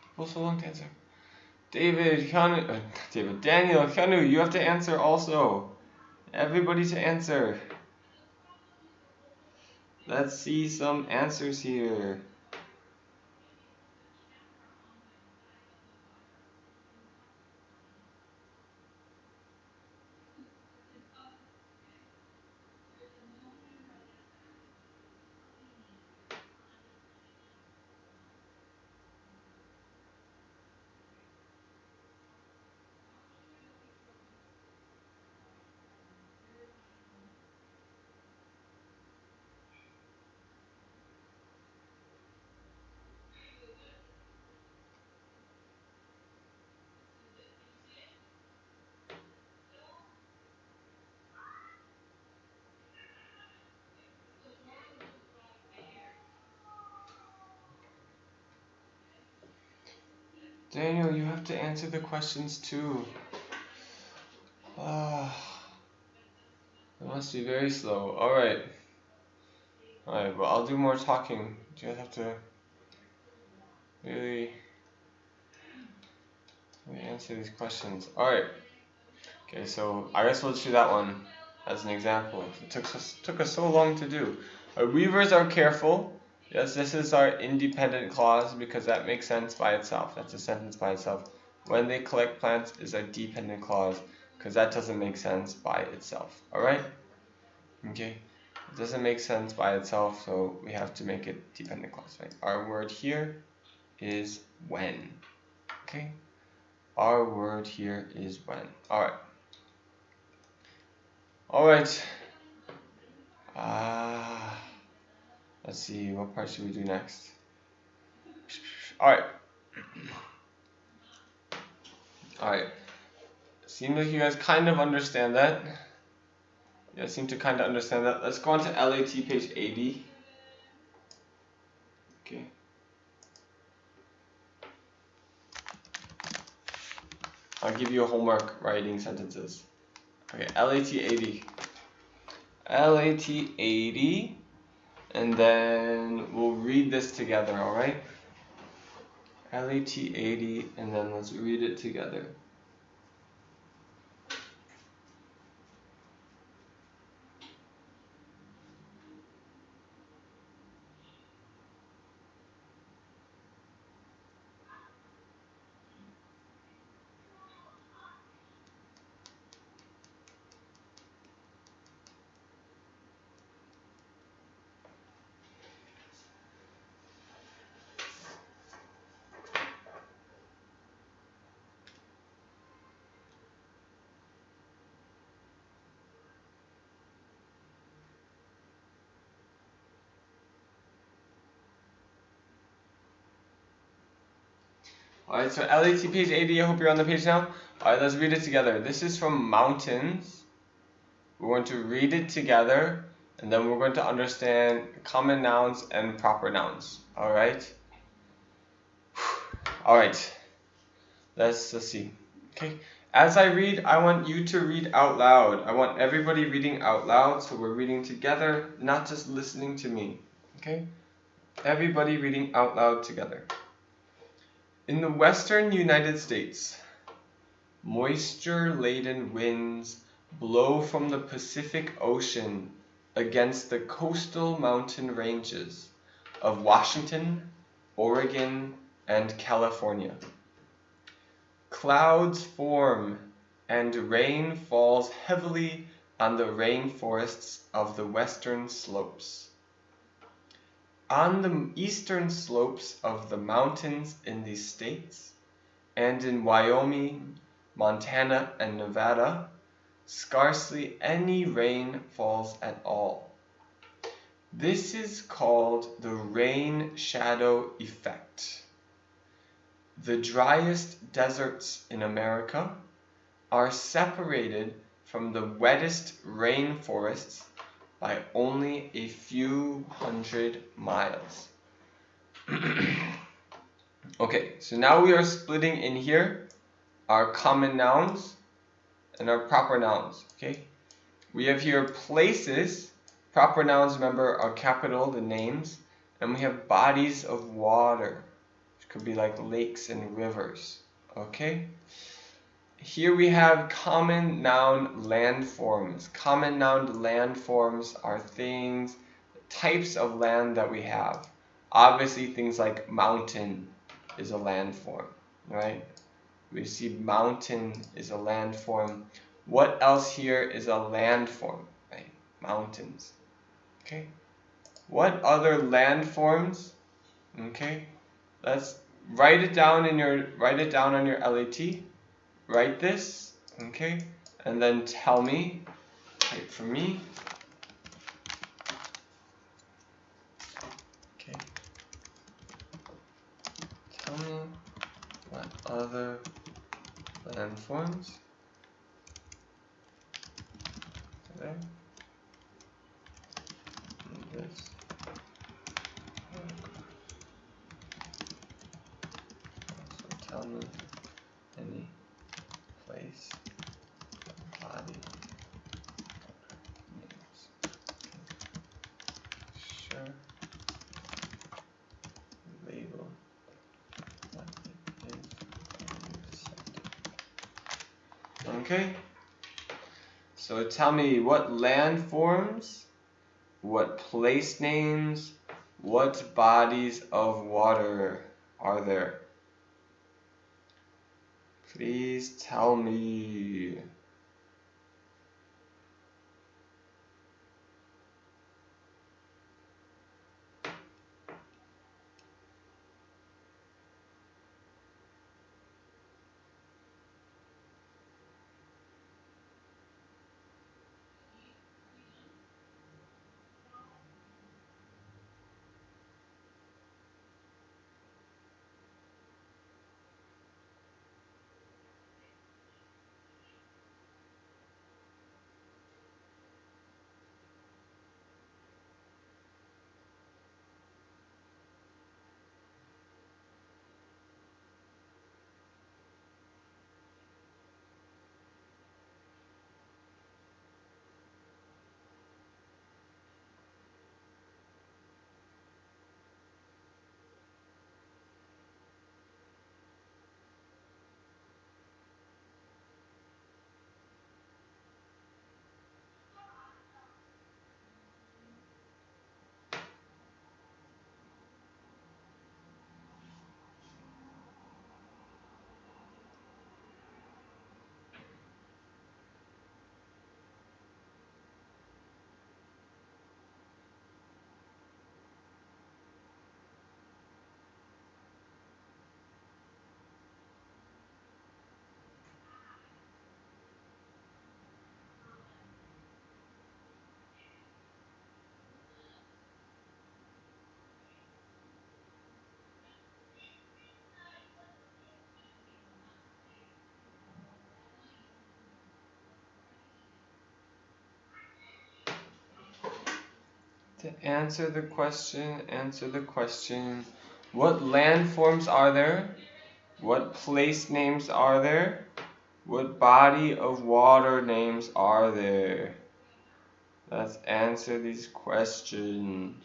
people so long to answer? David, Keanu, Daniel, Keanu, you have to answer also. Everybody to answer. Let's see some answers here. Daniel, you have to answer the questions too. It must be very slow. Alright. Alright, well, I'll do more talking. You guys have to really answer these questions. Alright. Okay, so I guess we'll do that one as an example. It took us so long to do. Weavers are careful. Yes, this is our independent clause because that makes sense by itself. That's a sentence by itself. When they collect plants is a dependent clause because that doesn't make sense by itself. Alright? Okay. It doesn't make sense by itself, so we have to make it dependent clause, right? Our word here is when. Okay? Our word here is when. Alright. Alright. Let's see, what part should we do next? Alright. Alright. Seems like you guys kind of understand that. You guys seem to kind of understand that. Let's go on to LAT page 80. Okay. I'll give you a homework writing sentences. Okay, LAT 80. LAT 80. And then we'll read this together, alright? LAT 80, and then let's read it together. Alright, so LAT page 80, I hope you're on the page now. Alright, let's read it together. This is from mountains. We're going to read it together, and then we're going to understand common nouns and proper nouns. Alright? Alright, let's see. Okay, as I read, I want you to read out loud. I want everybody reading out loud, so we're reading together, not just listening to me. Okay? Everybody reading out loud together. In the western United States, moisture-laden winds blow from the Pacific Ocean against the coastal mountain ranges of Washington, Oregon, and California. Clouds form and rain falls heavily on the rainforests of the western slopes. On the eastern slopes of the mountains in these states, and in Wyoming, Montana, and Nevada, scarcely any rain falls at all. This is called the rain shadow effect. The driest deserts in America are separated from the wettest rainforests by only a few hundred miles. Okay, so now we are splitting in here our common nouns and our proper nouns. Okay, we have here places. Proper nouns, remember, are capital, the names, and we have bodies of water, which could be like lakes and rivers. Okay. Here we have common noun landforms. Common noun landforms are things, types of land that we have. Obviously, things like mountain is a landform, right? We see mountain is a landform. What else here is a landform, right? Mountains. Okay. What other landforms? Okay. Let's write it down on your LAT. Write this, okay, and then tell me, type for me, okay, tell me what other landforms, there, and this, also tell me any place, body, names. Sure. Label what it is. Okay. So tell me what landforms, what place names, what bodies of water are there? Please tell me. Answer the question. Answer the question. What landforms are there? What place names are there? What body of water names are there? Let's answer these questions.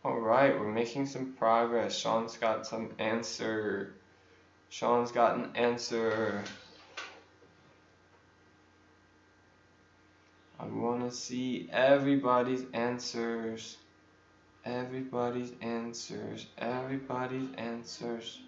Alright, we're making some progress. Sean's got some answer. Sean's got an answer. I want to see everybody's answers. Everybody's answers. Everybody's answers.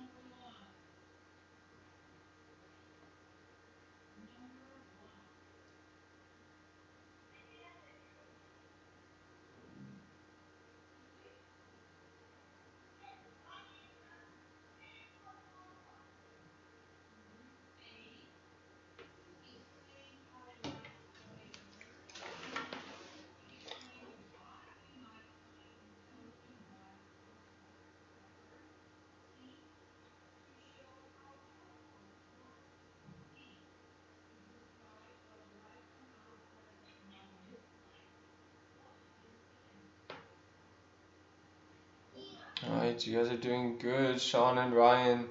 Alright, you guys are doing good. Sean and Ryan.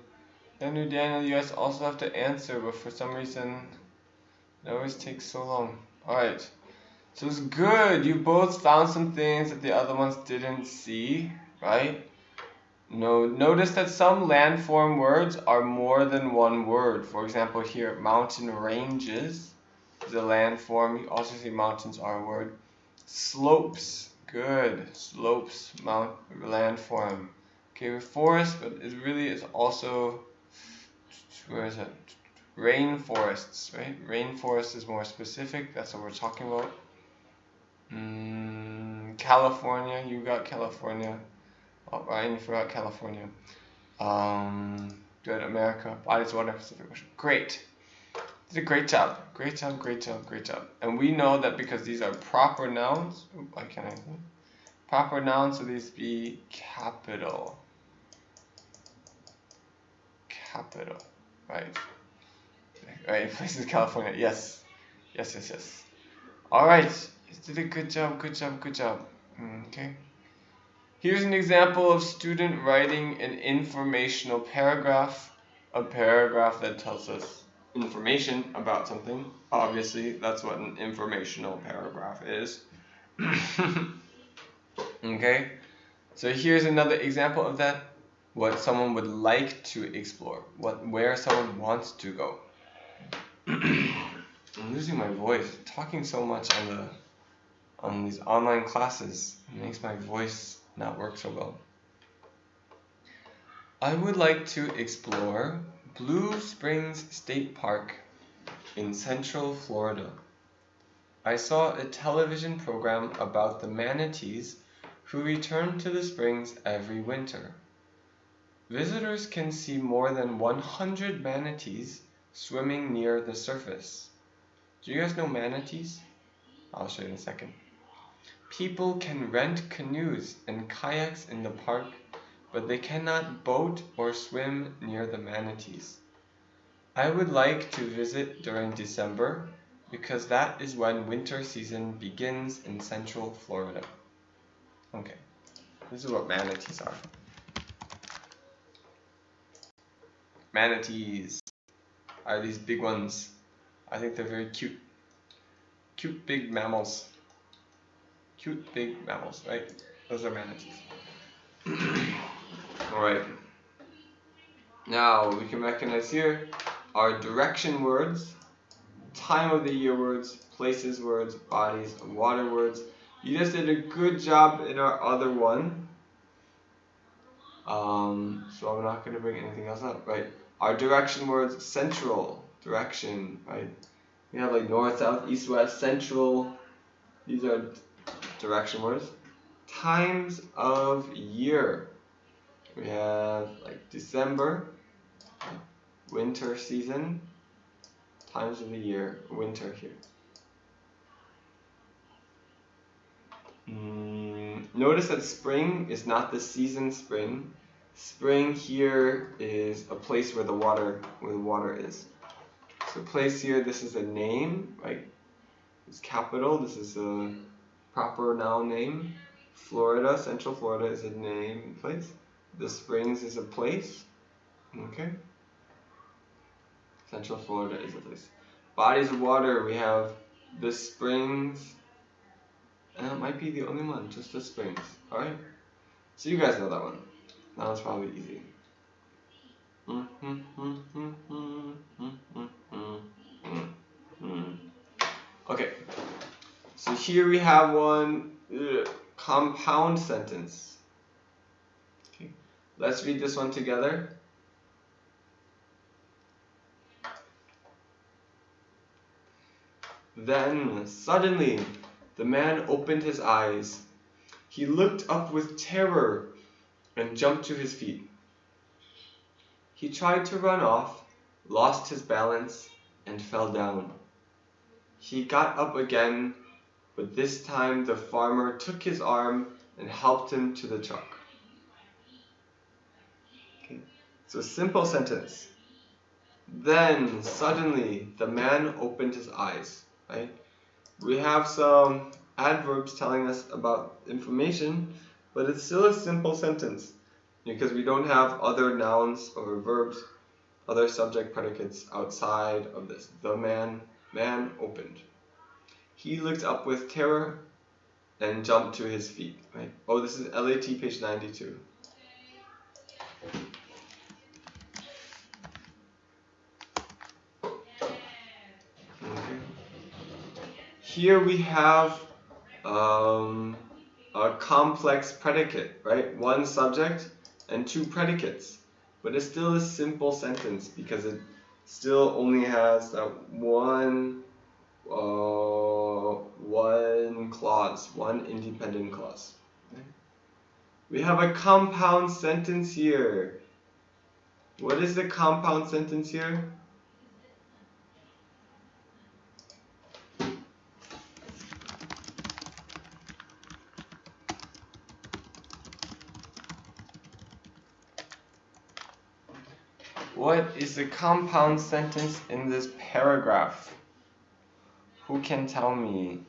Then Daniel, you guys also have to answer, but for some reason it always takes so long. Alright. So it's good. You both found some things that the other ones didn't see, right? Notice that some landform words are more than one word. For example, here, mountain ranges is a landform. You also see mountains are a word. Slopes, good. Slopes, landform. Okay, with forest, but it really is also, where is it? Rainforests, right? Rainforest is more specific. That's what we're talking about. California, you got California. Oh, Ryan, you forgot California. Good, America. Bodies of water, Pacific Ocean. Great. Did a great job. Great job, great job, great job. And we know that because these are proper nouns. Why can't I? Proper nouns, so these be capital. Capital. Right. Right, places California. Yes. Yes, yes, yes. Alright. You did a good job, good job, good job. Okay. Here's an example of student writing an informational paragraph. A paragraph that tells us information about something. Obviously, that's what an informational paragraph is. Okay. So here's another example of that. What someone would like to explore. Where someone wants to go. I'm losing my voice. Talking so much on these online classes makes my voice not work so well. I would like to explore Blue Springs State Park in Central Florida. I saw a television program about the manatees who return to the springs every winter. Visitors can see more than 100 manatees swimming near the surface. Do you guys know manatees? I'll show you in a second. People can rent canoes and kayaks in the park, but they cannot boat or swim near the manatees. I would like to visit during December because that is when winter season begins in Central Florida. Okay, this is what manatees are. Manatees are these big ones. I think they're very cute. Cute big mammals. Cute big mammals, right? Those are manatees. Alright. Now we can recognize here our direction words, time of the year words, places words, bodies of water words. You just did a good job in our other one. So I'm not going to bring anything else up, right? Our direction words, central, direction, right? We have like north, south, east, west, central. These are direction words. times of year. We have like December, winter season, times of the year, winter here. Notice that spring is not the season spring. Spring here is a place where the water is. So place here, this is a name, right? It's capital, this is a proper noun name. Florida, Central Florida is a name, place. The Springs is a place, okay? Central Florida is a place. Bodies of water, we have the Springs, and it might be the only one, just the Springs, alright? So you guys know that one. That one's probably easy. Okay, so here we have one compound sentence. Okay, let's read this one together. Then suddenly the man opened his eyes. He looked up with terror and jumped to his feet. He tried to run off, lost his balance, and fell down. He got up again, but this time the farmer took his arm and helped him to the truck. Okay, so simple sentence. Then suddenly the man opened his eyes, right? We have some adverbs telling us about information, but it's still a simple sentence because we don't have other nouns or verbs, other subject predicates outside of this. The man opened. He looked up with terror and jumped to his feet, right? Oh, this is LAT page 92. Okay. Here we have a complex predicate, right? One subject and two predicates. But it's still a simple sentence because it still only has that one clause, one independent clause. Okay. We have a compound sentence here. What is the compound sentence here? What is the compound sentence in this paragraph? Who can tell me?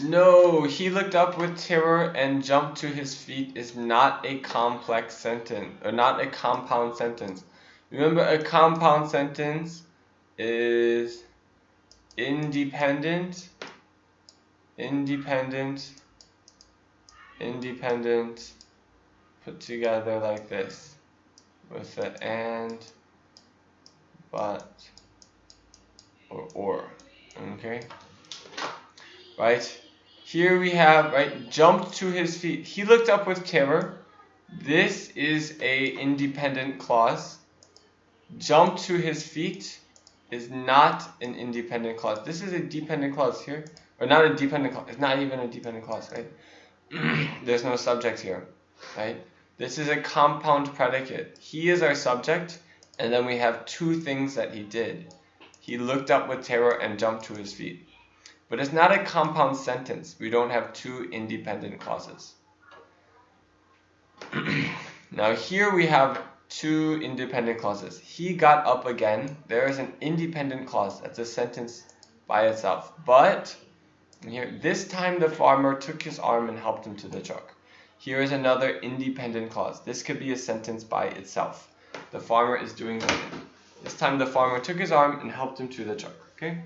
No, he looked up with terror and jumped to his feet is not a complex sentence, or not a compound sentence. Remember, a compound sentence is independent, put together like this, with the and, but, or, okay? Right? Here we have, right, jumped to his feet. He looked up with terror. This is a independent clause. Jump to his feet is not an independent clause. This is a dependent clause here. Or not a dependent clause. It's not even a dependent clause, right? There's no subject here, right? This is a compound predicate. He is our subject, and then we have two things that he did. He looked up with terror and jumped to his feet. But it's not a compound sentence. We don't have two independent clauses. Now here we have two independent clauses. He got up again. There is an independent clause. That's a sentence by itself. But here, this time the farmer took his arm and helped him to the truck. Here is another independent clause. This could be a sentence by itself. The farmer is doing something. This time the farmer took his arm and helped him to the truck. Okay?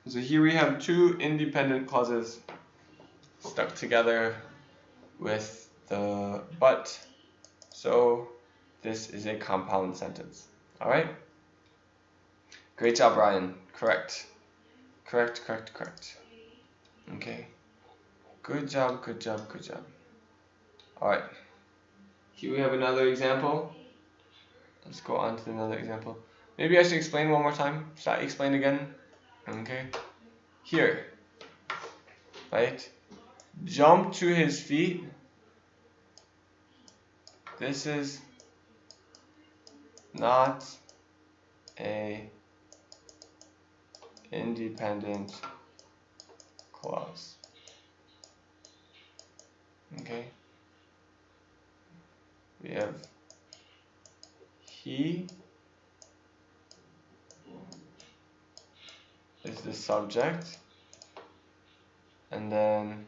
So here we have two independent clauses stuck together with the but. So this is a compound sentence. Alright? Great job, Ryan. Correct. Correct. Okay. Good job. Alright. Here we have another example. Let's go on to another example. Maybe I should explain one more time. Should I explain again? Okay. Here. Right? Jump to his feet. This is not a independent clause. Okay. We have he is the subject, and then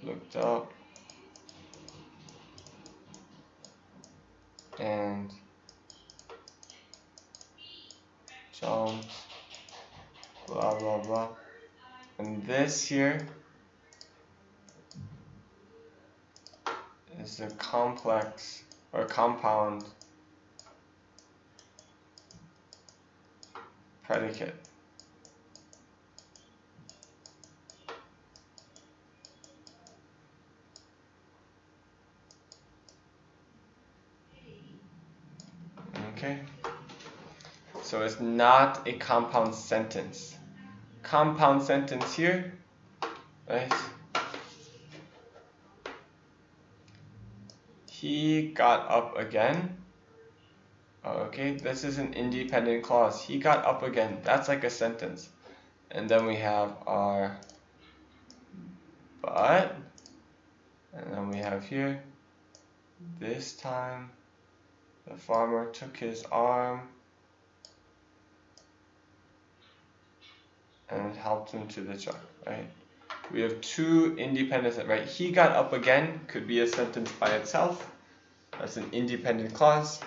looked up and jumped, blah blah blah. And this here is a complex or compound predicate. Okay, so it's not a compound sentence. Compound sentence here, right? He got up again. Okay, this is an independent clause. He got up again. That's like a sentence. And then we have our but, and then we have here, this time the farmer took his arm and helped him to the truck, right? We have two independent, right? He got up again could be a sentence by itself. That's an independent clause.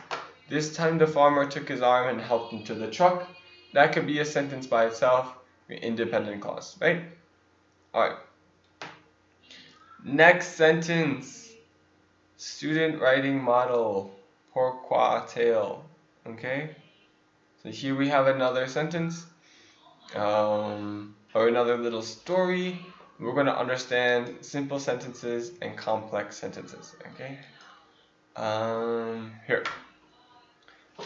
This time the farmer took his arm and helped him to the truck. That could be a sentence by itself, an independent clause, right? Alright. Next sentence. Student writing model. Pourquoi tail. Okay? So here we have another sentence. Or another little story. We're going to understand simple sentences and complex sentences. Okay? Here.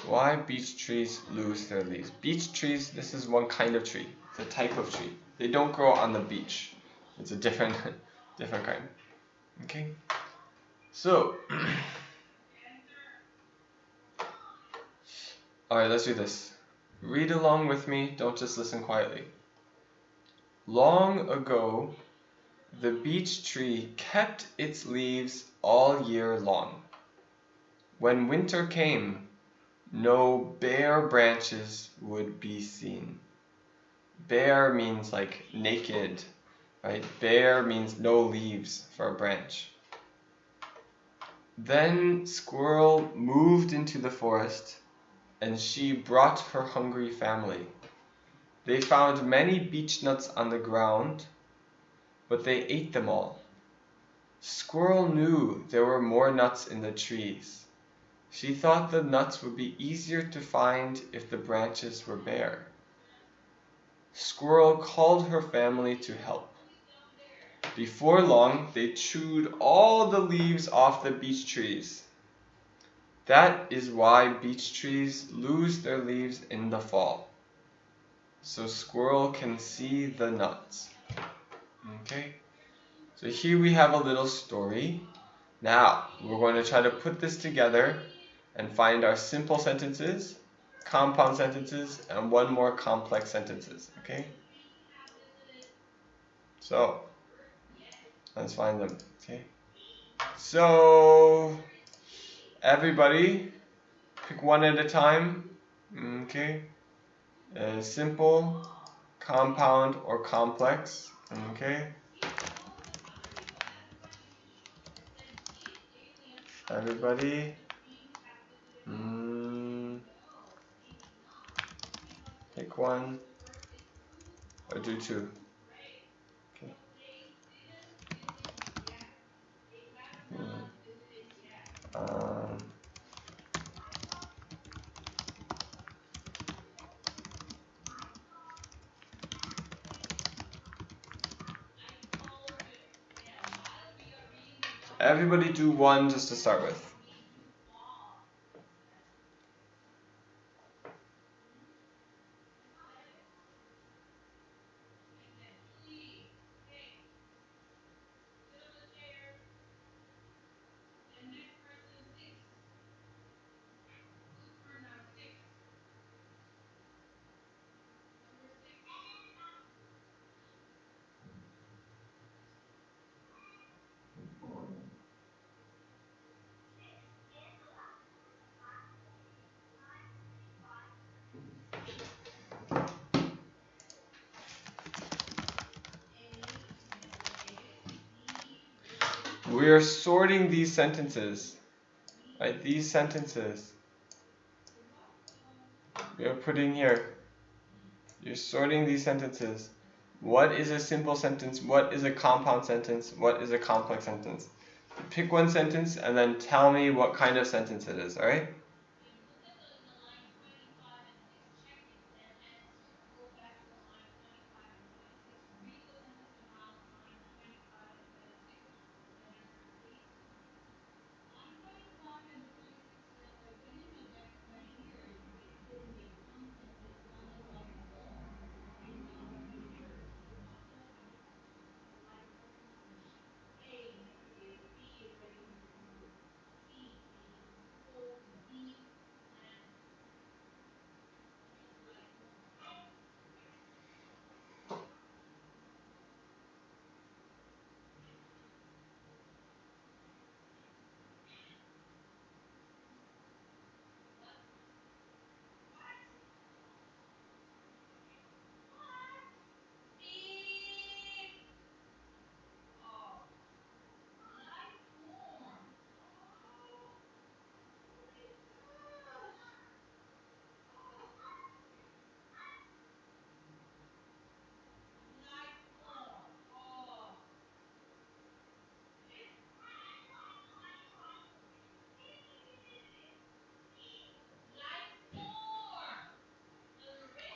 Why beech trees lose their leaves? Beech trees, this is one kind of tree. It's a type of tree. They don't grow on the beach. It's a different kind. Okay? So, alright, let's do this. Read along with me, don't just listen quietly. Long ago, the beech tree kept its leaves all year long. When winter came, no bare branches would be seen. Bare means like naked, right? Bare means no leaves for a branch. Then Squirrel moved into the forest, and she brought her hungry family. They found many beech nuts on the ground, but they ate them all. Squirrel knew there were more nuts in the trees. She thought the nuts would be easier to find if the branches were bare. Squirrel called her family to help. Before long, they chewed all the leaves off the beech trees. That is why beech trees lose their leaves in the fall. So Squirrel can see the nuts. Okay, so here we have a little story. Now, we're going to try to put this together and find our simple sentences, compound sentences, and one more complex sentences, okay? So, let's find them, okay? So, everybody, pick one at a time, okay? Simple, compound, or complex, okay? Everybody, pick one, or do two. Okay. Everybody do one just to start with. We are sorting these sentences, right? These sentences. We are putting here. You're sorting these sentences. What is a simple sentence? What is a compound sentence? What is a complex sentence? Pick one sentence and then tell me what kind of sentence it is, alright?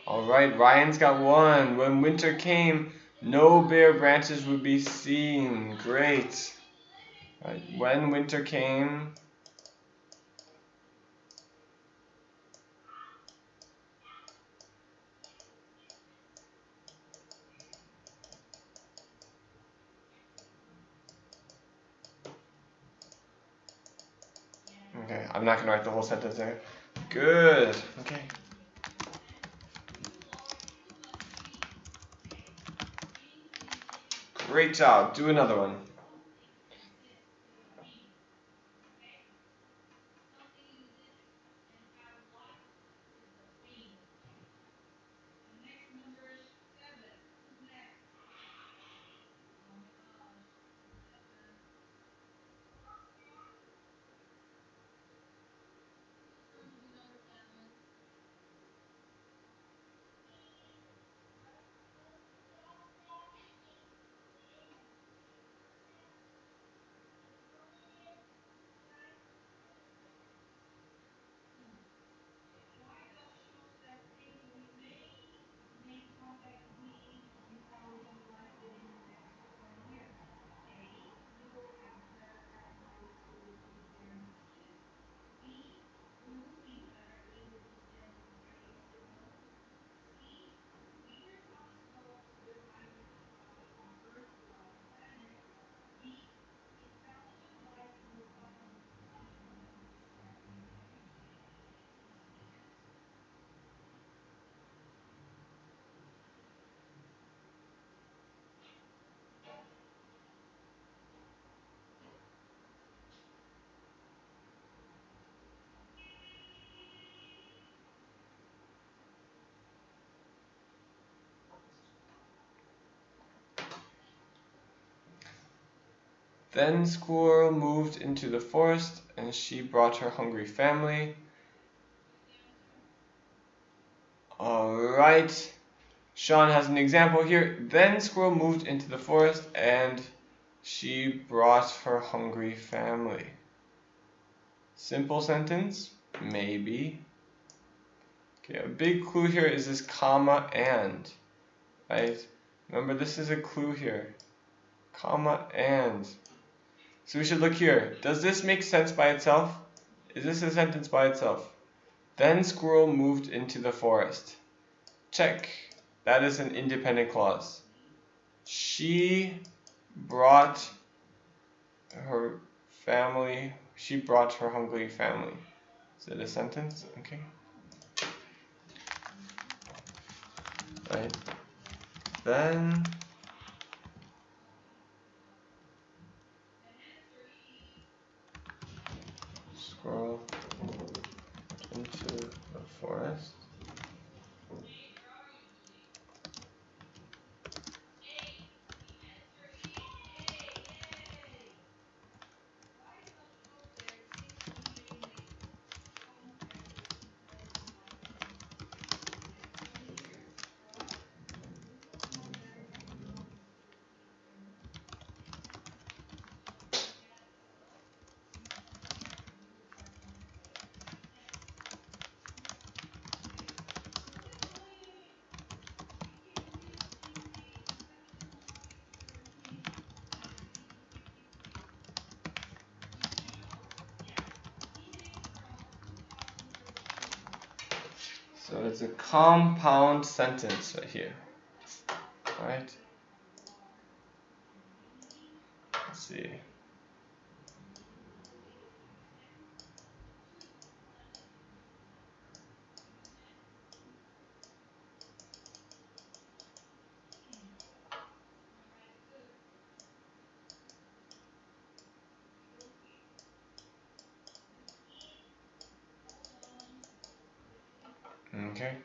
Alright, Ryan's got one. When winter came, no bare branches would be seen. Great. Right. When winter came, okay, I'm not going to write the whole sentence there. Good. Okay. Great job. Do another one. Then squirrel moved into the forest, and she brought her hungry family. Alright. Sean has an example here. Then squirrel moved into the forest, and she brought her hungry family. Simple sentence? Maybe. Okay, a big clue here is this comma and. Right? Remember, this is a clue here. Comma and. So we should look here. Does this make sense by itself? Is this a sentence by itself? Then squirrel moved into the forest. Check. That is an independent clause. She brought her family. She brought her hungry family. Is it a sentence? Okay. Right. Then squirrel into the forest. So it's a compound sentence right here. Right? Let's see. Okay.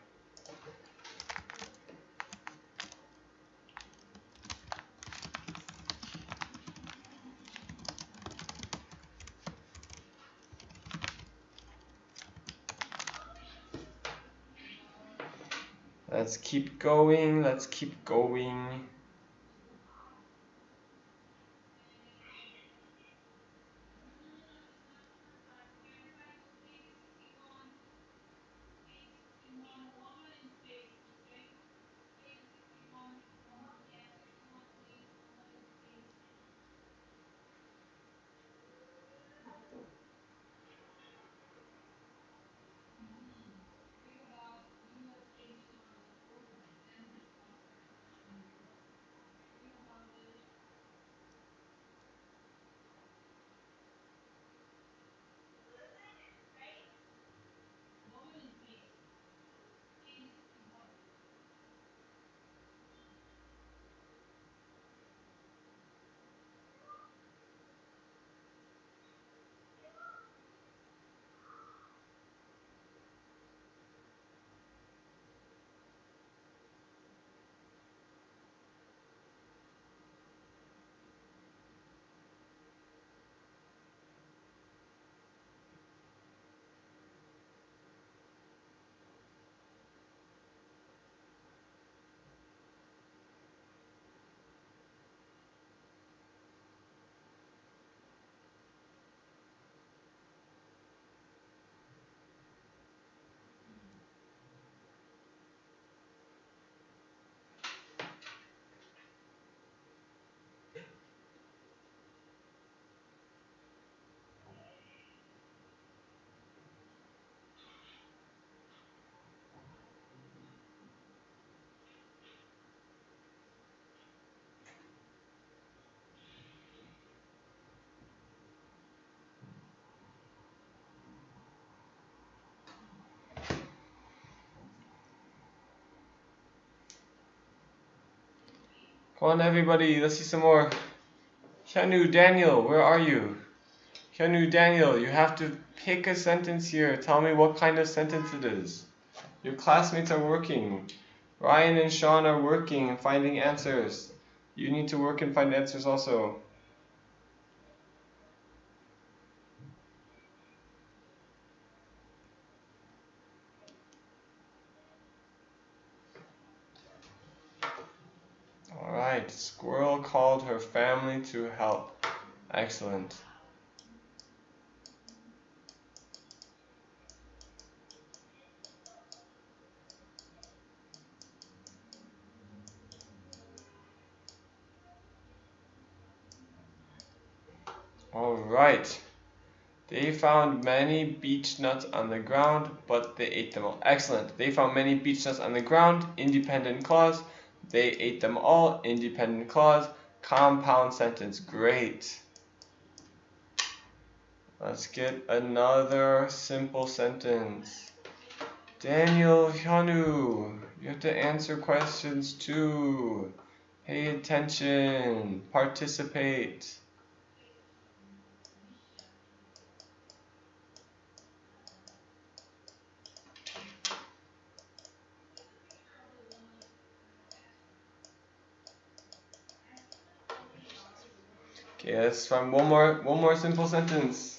Let's keep going. Let's keep going. Come on, everybody. Let's see some more. Hyunu, Daniel, where are you? Hyunu, Daniel, you have to pick a sentence here. Tell me what kind of sentence it is. Your classmates are working. Ryan and Sean are working and finding answers. You need to work and find answers also. right. Squirrel called her family to help. Excellent. All right. They found many beech nuts on the ground, but they ate them all. Excellent. They found many beech nuts on the ground. Independent clause. They ate them all. Independent clause. Compound sentence. Great. Let's get another simple sentence. Daniel, Hyunwoo, you have to answer questions too. Pay attention. Participate. Okay, let's find one more simple sentence.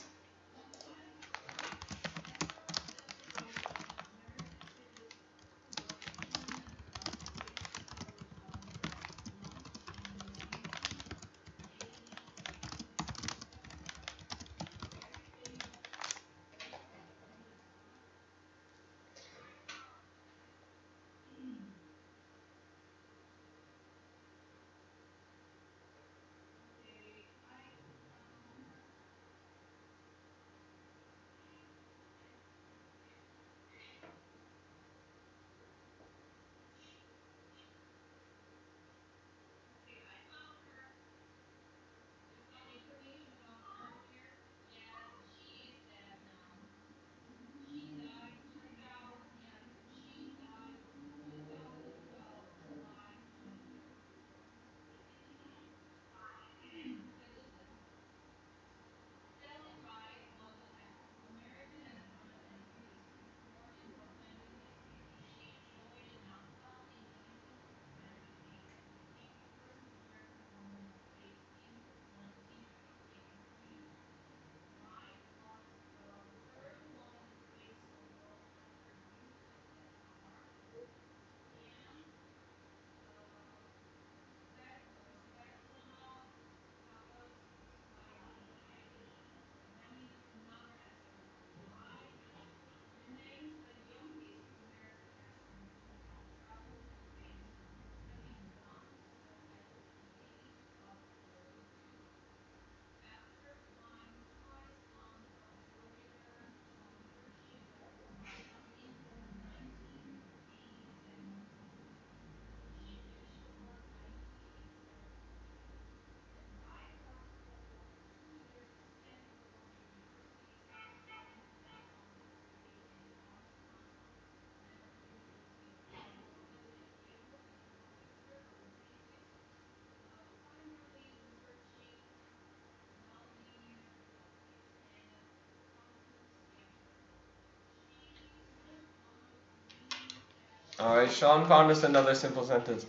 Alright, Sean found us another simple sentence.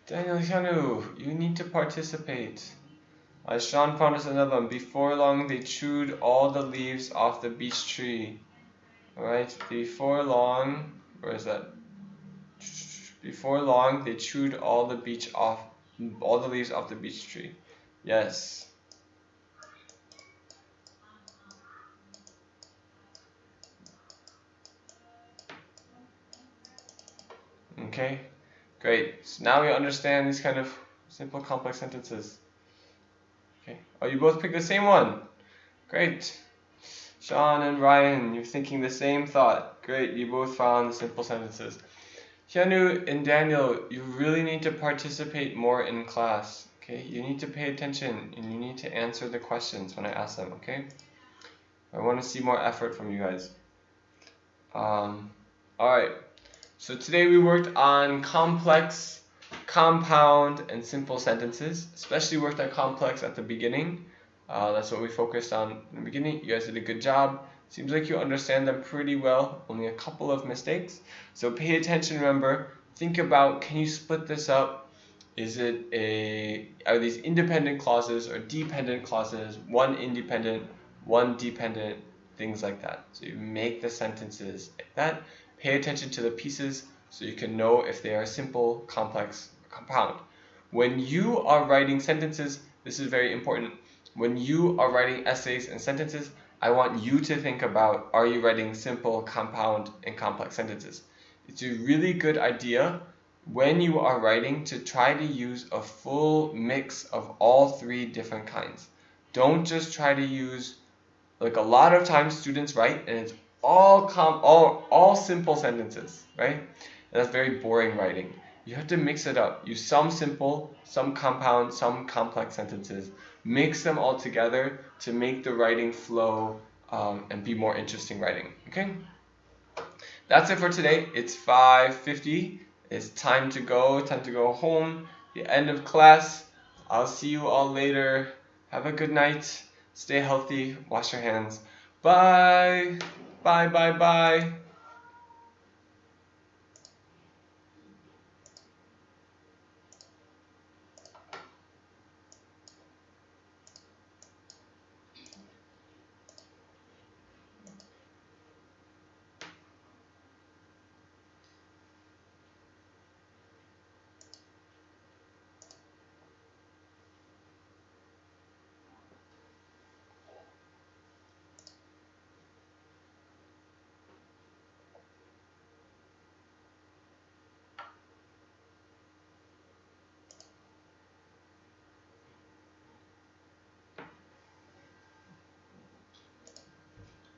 Daniel, Hyunwoo, you need to participate. Sean found us another one. Before long, they chewed all the leaves off the beech tree. Alright, before long, where is that? Before long, they chewed all the leaves off the beech tree. Yes. Okay, great. So now we understand these kind of simple, complex sentences. Okay. Oh, you both picked the same one. Great. Sean and Ryan, you're thinking the same thought. Great, you both found the simple sentences. Hyunwoo and Daniel, you really need to participate more in class. Okay, you need to pay attention and you need to answer the questions when I ask them. Okay, I want to see more effort from you guys. All right. So today we worked on complex, compound, and simple sentences. Especially worked on complex at the beginning. That's what we focused on in the beginning. You guys did a good job. Seems like you understand them pretty well. Only a couple of mistakes. So pay attention. Remember, think about, can you split this up? Are these independent clauses or dependent clauses? One independent, one dependent, things like that. So you make the sentences like that. Pay attention to the pieces so you can know if they are simple, complex, or compound. When you are writing sentences, this is very important. When you are writing essays and sentences, I want you to think about, are you writing simple, compound, and complex sentences? It's a really good idea when you are writing to try to use a full mix of all three different kinds. Don't just try to use, like a lot of times students write and it's all simple sentences, right? And that's very boring writing. You have to mix it up. Use some simple, some compound, some complex sentences. Mix them all together to make the writing flow and be more interesting writing. Okay? That's it for today. It's 5:50. It's time to go home. The end of class. I'll see you all later. Have a good night. Stay healthy. Wash your hands. Bye. Bye, bye, bye.